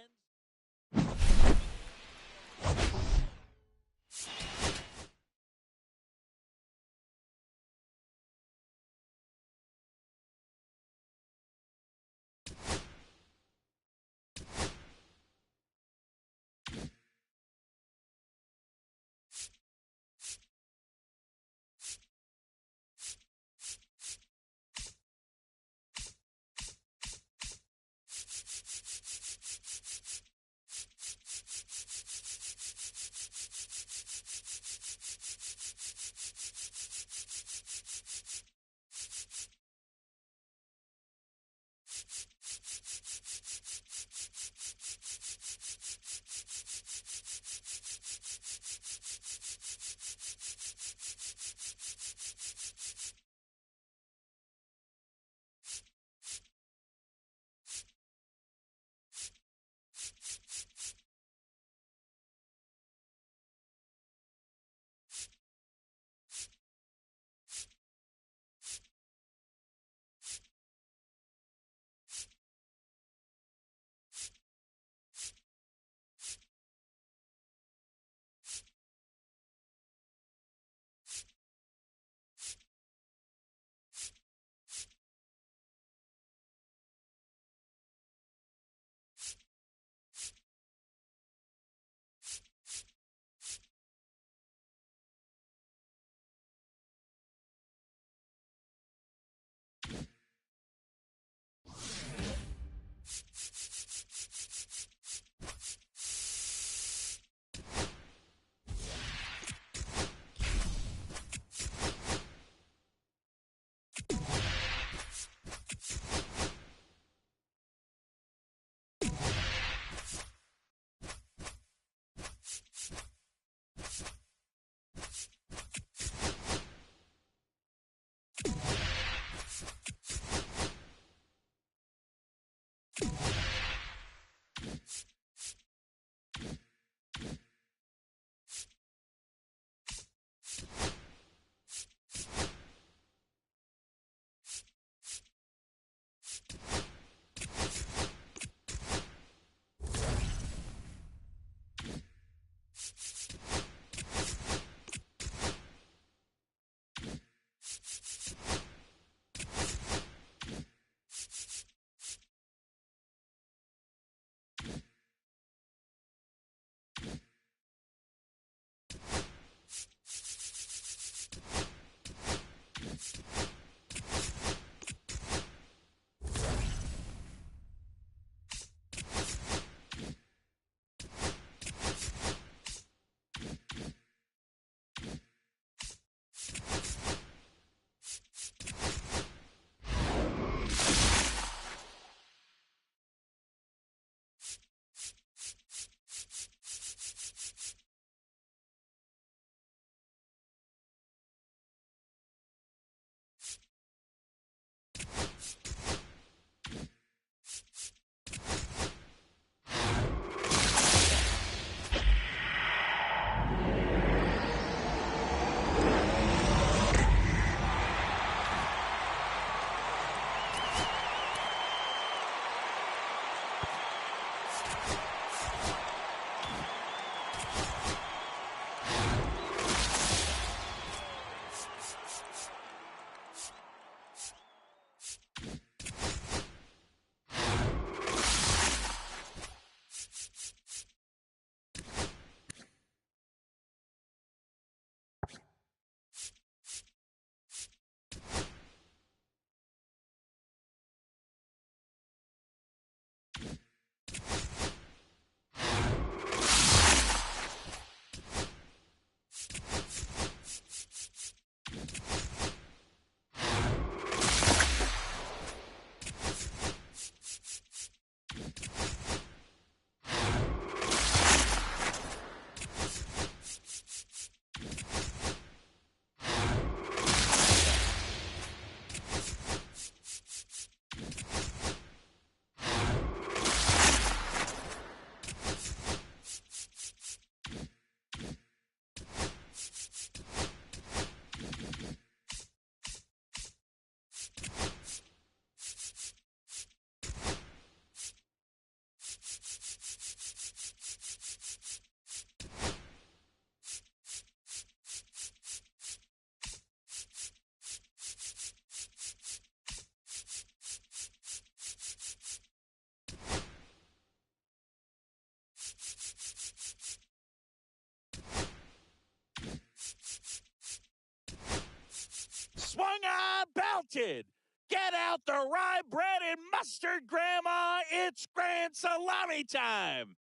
on, belted. Get out the rye bread and mustard, Grandma. It's grand salami time.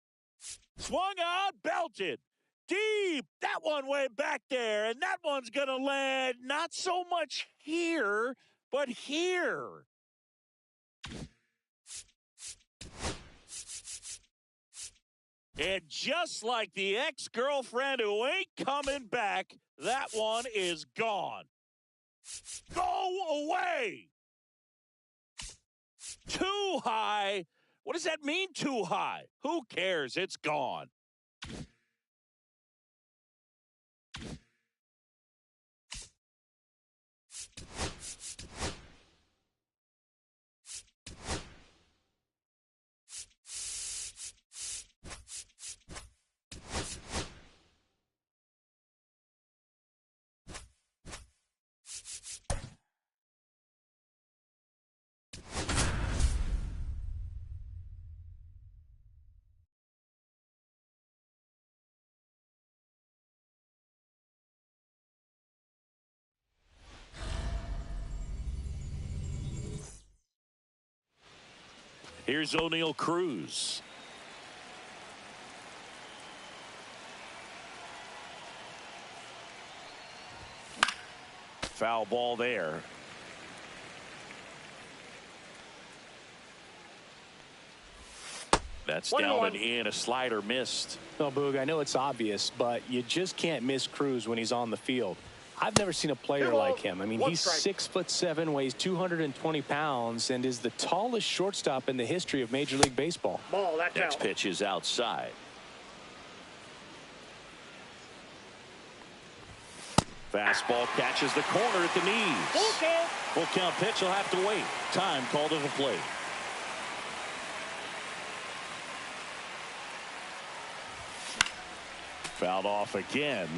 Swung on, belted. Deep. That one way back there. And that one's going to land not so much here, but here. And just like the ex-girlfriend who ain't coming back, that one is gone. Go away. Too high. What does that mean, too high? Who cares? It's gone. Here's O'Neal Cruz. Foul ball there. That's down and in. A slider missed. No, Boog, I know it's obvious, but you just can't miss Cruz when he's on the field. I've never seen a player like him. I mean, he's 6'7", weighs 220 pounds, and is the tallest shortstop in the history of Major League Baseball. Ball, that's Next out. pitch is outside. Fastball catches the corner at the knees. Full count. Full count pitch. He'll have to wait. Time called at the plate. Fouled off again.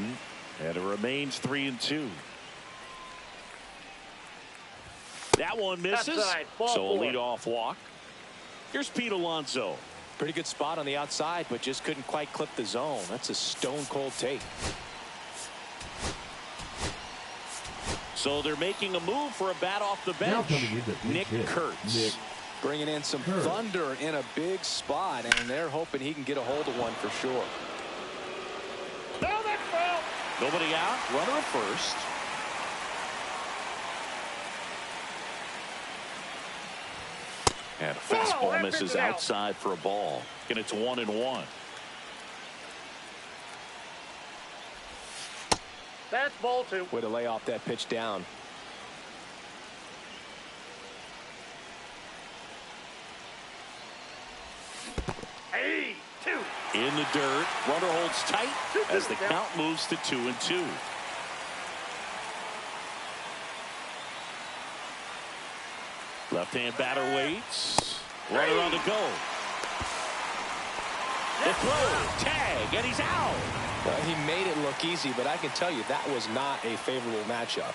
And it remains 3-2. That one misses. So a leadoff walk. Here's Pete Alonso. Pretty good spot on the outside, but just couldn't quite clip the zone. That's a stone cold take. So they're making a move for a bat off the bench. Nick Kurtz. Bringing in some thunder in a big spot, and they're hoping he can get a hold of one for sure. No, that's foul. Nobody out. Runner at first. And a fastball misses outside for a ball. And it's 1-1. That's ball 2. Way to lay off that pitch down. Hey, 2. In the dirt. Runner holds tight as the count moves to 2-2. Left-hand batter waits. Runner on the go. The throw. Tag. And he's out. Well, he made it look easy, but I can tell you that was not a favorable matchup.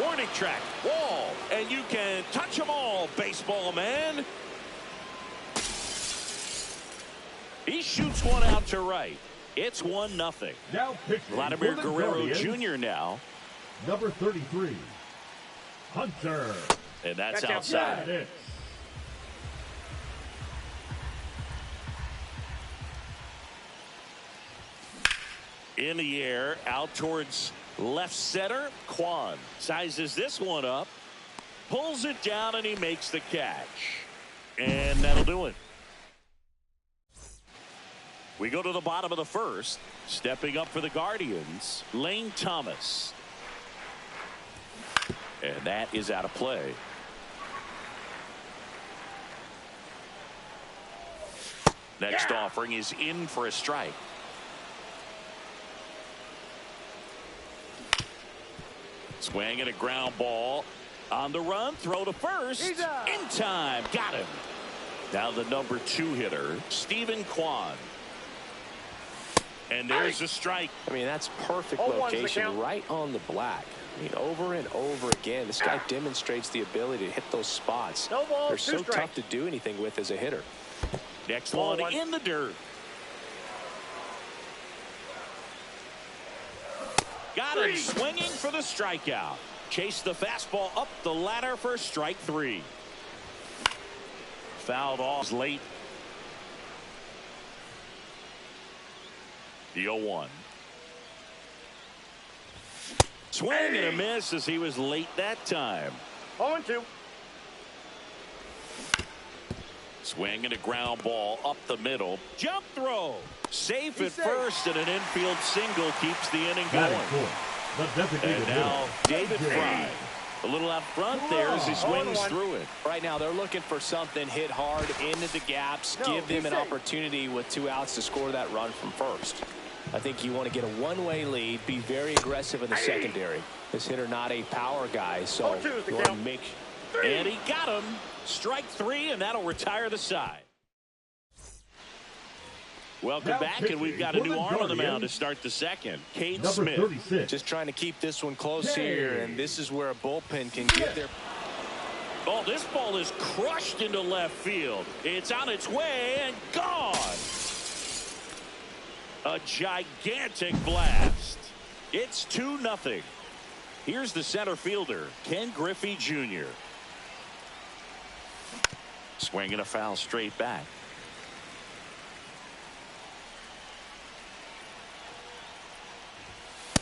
Warning track. Wall. And you can touch them all, baseball man. He shoots one out to right. It's 1-0. Now Vladimir Guerrero Jr. now. Number 33, Hunter. And that's outside. Yes. In the air, out towards left center. Kwan sizes this one up, pulls it down, and he makes the catch. And that'll do it. We go to the bottom of the first. Stepping up for the Guardians, Lane Thomas. And that is out of play. Next offering is in for a strike. Swing and a ground ball. On the run, throw to first. In time. Got him. Now the number 2 hitter, Stephen Kwan. And there's a strike. I mean, that's perfect location right on the black. I mean, over and over again, this guy demonstrates the ability to hit those spots. They're so tough to do anything with as a hitter. Next one in the dirt. Got him swinging for the strikeout. Chase the fastball up the ladder for strike 3. Fouled off late. The 0-1. Swing and a miss as he was late that time. 0-2. Swing and a ground ball up the middle. Jump throw. Safe at first, and an infield single keeps the inning going. And now David Fry. A little out front there as he swings through it. Right now they're looking for something, hit hard into the gaps, give them an opportunity with 2 outs to score that run from first. I think you want to get a one-way lead, be very aggressive in the secondary. This hitter not a power guy, so you want to make. And he got him. Strike 3, and that'll retire the side. Welcome back, and we've got a new arm on the mound to start the second. Cade Smith. 36. Just trying to keep this one close here, and this is where a bullpen can get their. Oh, this ball is crushed into left field. It's on its way and gone. A gigantic blast. It's 2-0. Here's the center fielder, Ken Griffey Jr. Swinging a foul straight back.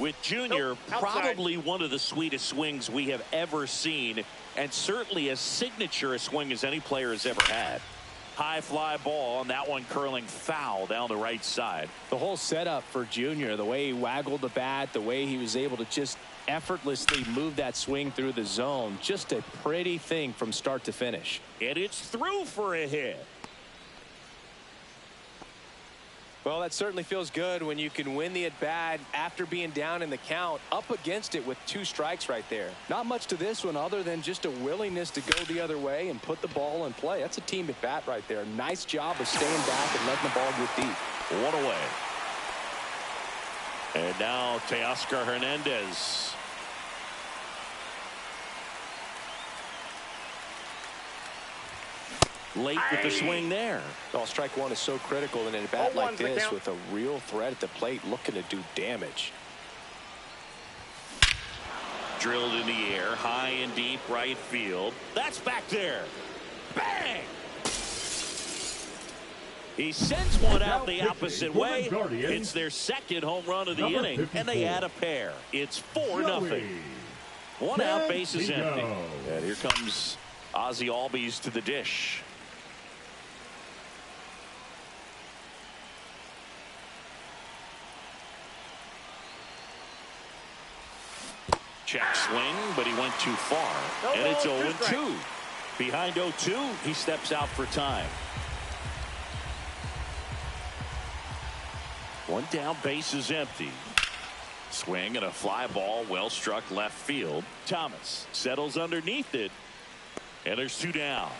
With Jr. Probably one of the sweetest swings we have ever seen, and certainly as signature a swing as any player has ever had. High fly ball, and that one curling foul down the right side. The whole setup for Jr., the way he waggled the bat, the way he was able to just effortlessly move that swing through the zone, just a pretty thing from start to finish. And it's through for a hit. Well, that certainly feels good when you can win the at-bat after being down in the count, up against it with 2 strikes right there. Not much to this one other than just a willingness to go the other way and put the ball in play. That's a team at-bat right there. Nice job of staying back and letting the ball get deep. 1 away. And now Teoscar Hernandez. Late with the swing there. Well, strike 1 is so critical in a bat like this with a real threat at the plate looking to do damage. Drilled in the air, high and deep right field. That's back there. Bang! He sends one out the opposite way. It's their second home run of the inning, and they add a pair. It's 4-0. 1 out, bases empty. And here comes Ozzie Albies to the dish. Check swing, but he went too far. And it's 0-2. Behind 0-2, he steps out for time. 1 down, base is empty. Swing and a fly ball, well struck left field. Thomas settles underneath it, and there's 2 down.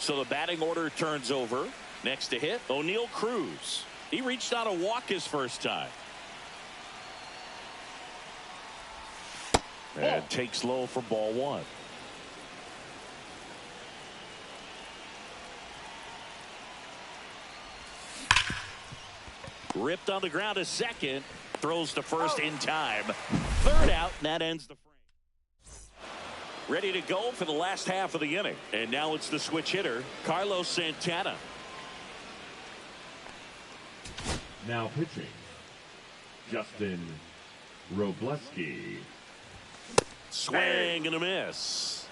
So the batting order turns over. Next to hit, O'Neal Cruz. He reached on a walk his first time. And takes low for ball 1. Ripped on the ground a second. Throws to first in time. 3rd out, and that ends the frame. Ready to go for the last half of the inning. And now it's the switch hitter, Carlos Santana. Now pitching, Justin Robleski. Swing and a miss.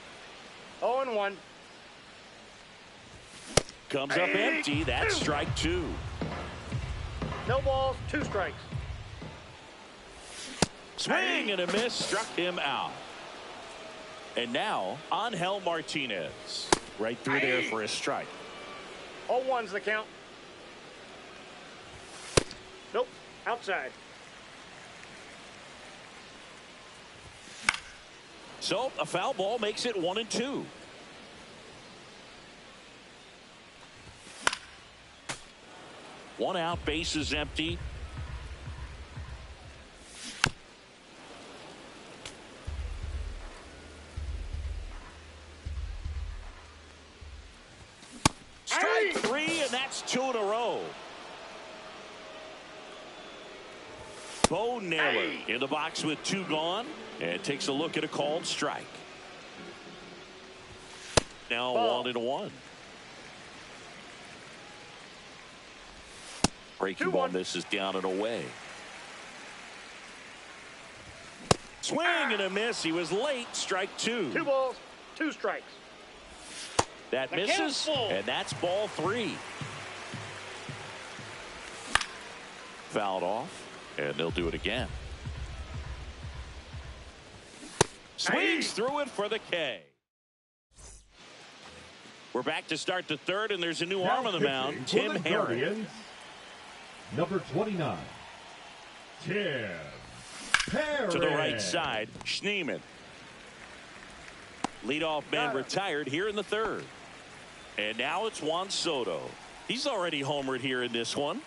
0-1. Comes up empty. That's strike 2. No balls, 2 strikes. Swing and a miss, struck him out. And now Angel Martinez right through there for a strike. 0-1's the count. Nope, outside. So a foul ball makes it 1-2. One out, base is empty. Strike 3, and that's 2 in a row. Bo Naylor in the box with 2 gone, and takes a look at a called strike. Now 1-1. Breaking ball misses down and away. Swing and a miss. He was late. Strike 2. 2 balls, 2 strikes. That misses, and that's ball 3. Fouled off, and they'll do it again. Swings through it for the K. We're back to start the 3rd, and there's a new arm on the mound, Tim Herron. Number 29, Tim Herron. To the right side, Schneemann. Leadoff man retired here in the 3rd. And now it's Juan Soto. He's already homered here in this one.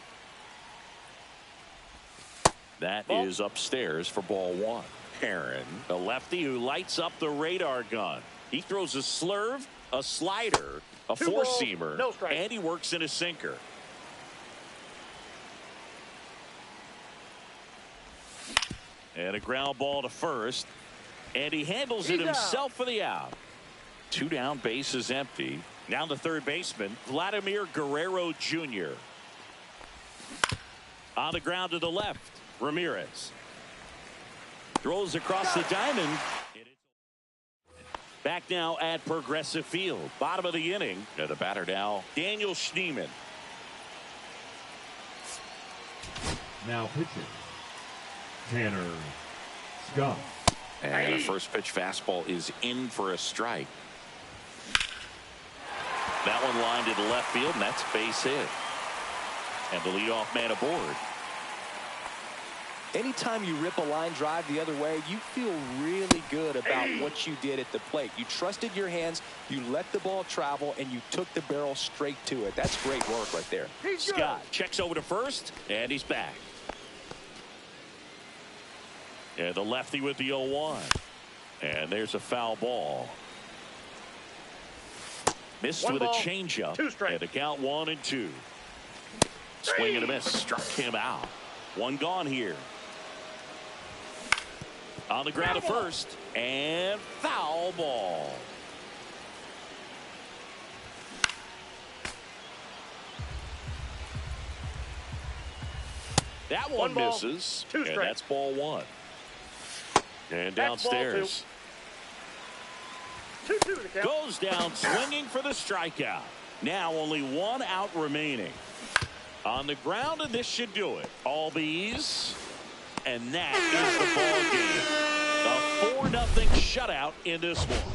That is upstairs for ball 1. Herron, the lefty who lights up the radar gun. He throws a slurve, a slider, a 4-seamer, and he works in a sinker. And a ground ball to first. And he handles it himself for the out. 2 down, base is empty. Now the 3rd baseman, Vladimir Guerrero Jr. On the ground to the left, Ramirez. Throws across the diamond. Back now at Progressive Field. Bottom of the inning. And the batter now, Daniel Schneemann. Now pitching, Tanner Scott. And a first pitch fastball is in for a strike. That one lined to the left field, and that's base hit. And the leadoff man aboard. Anytime you rip a line drive the other way, you feel really good about what you did at the plate. You trusted your hands, you let the ball travel, and you took the barrel straight to it. That's great work right there. Scott checks over to first, and he's back. And the lefty with the 0-1. And there's a foul ball. Missed with a changeup. And the count 1-2. Swing and a miss. Struck him out. 1 gone here. On the ground to first. And foul ball. That one misses. And that's ball 1. And downstairs. 2-2 to count. Goes down swinging for the strikeout. Now only 1 out remaining. On the ground, and this should do it. All bees. And that is the ball game. A 4-0 shutout in this one.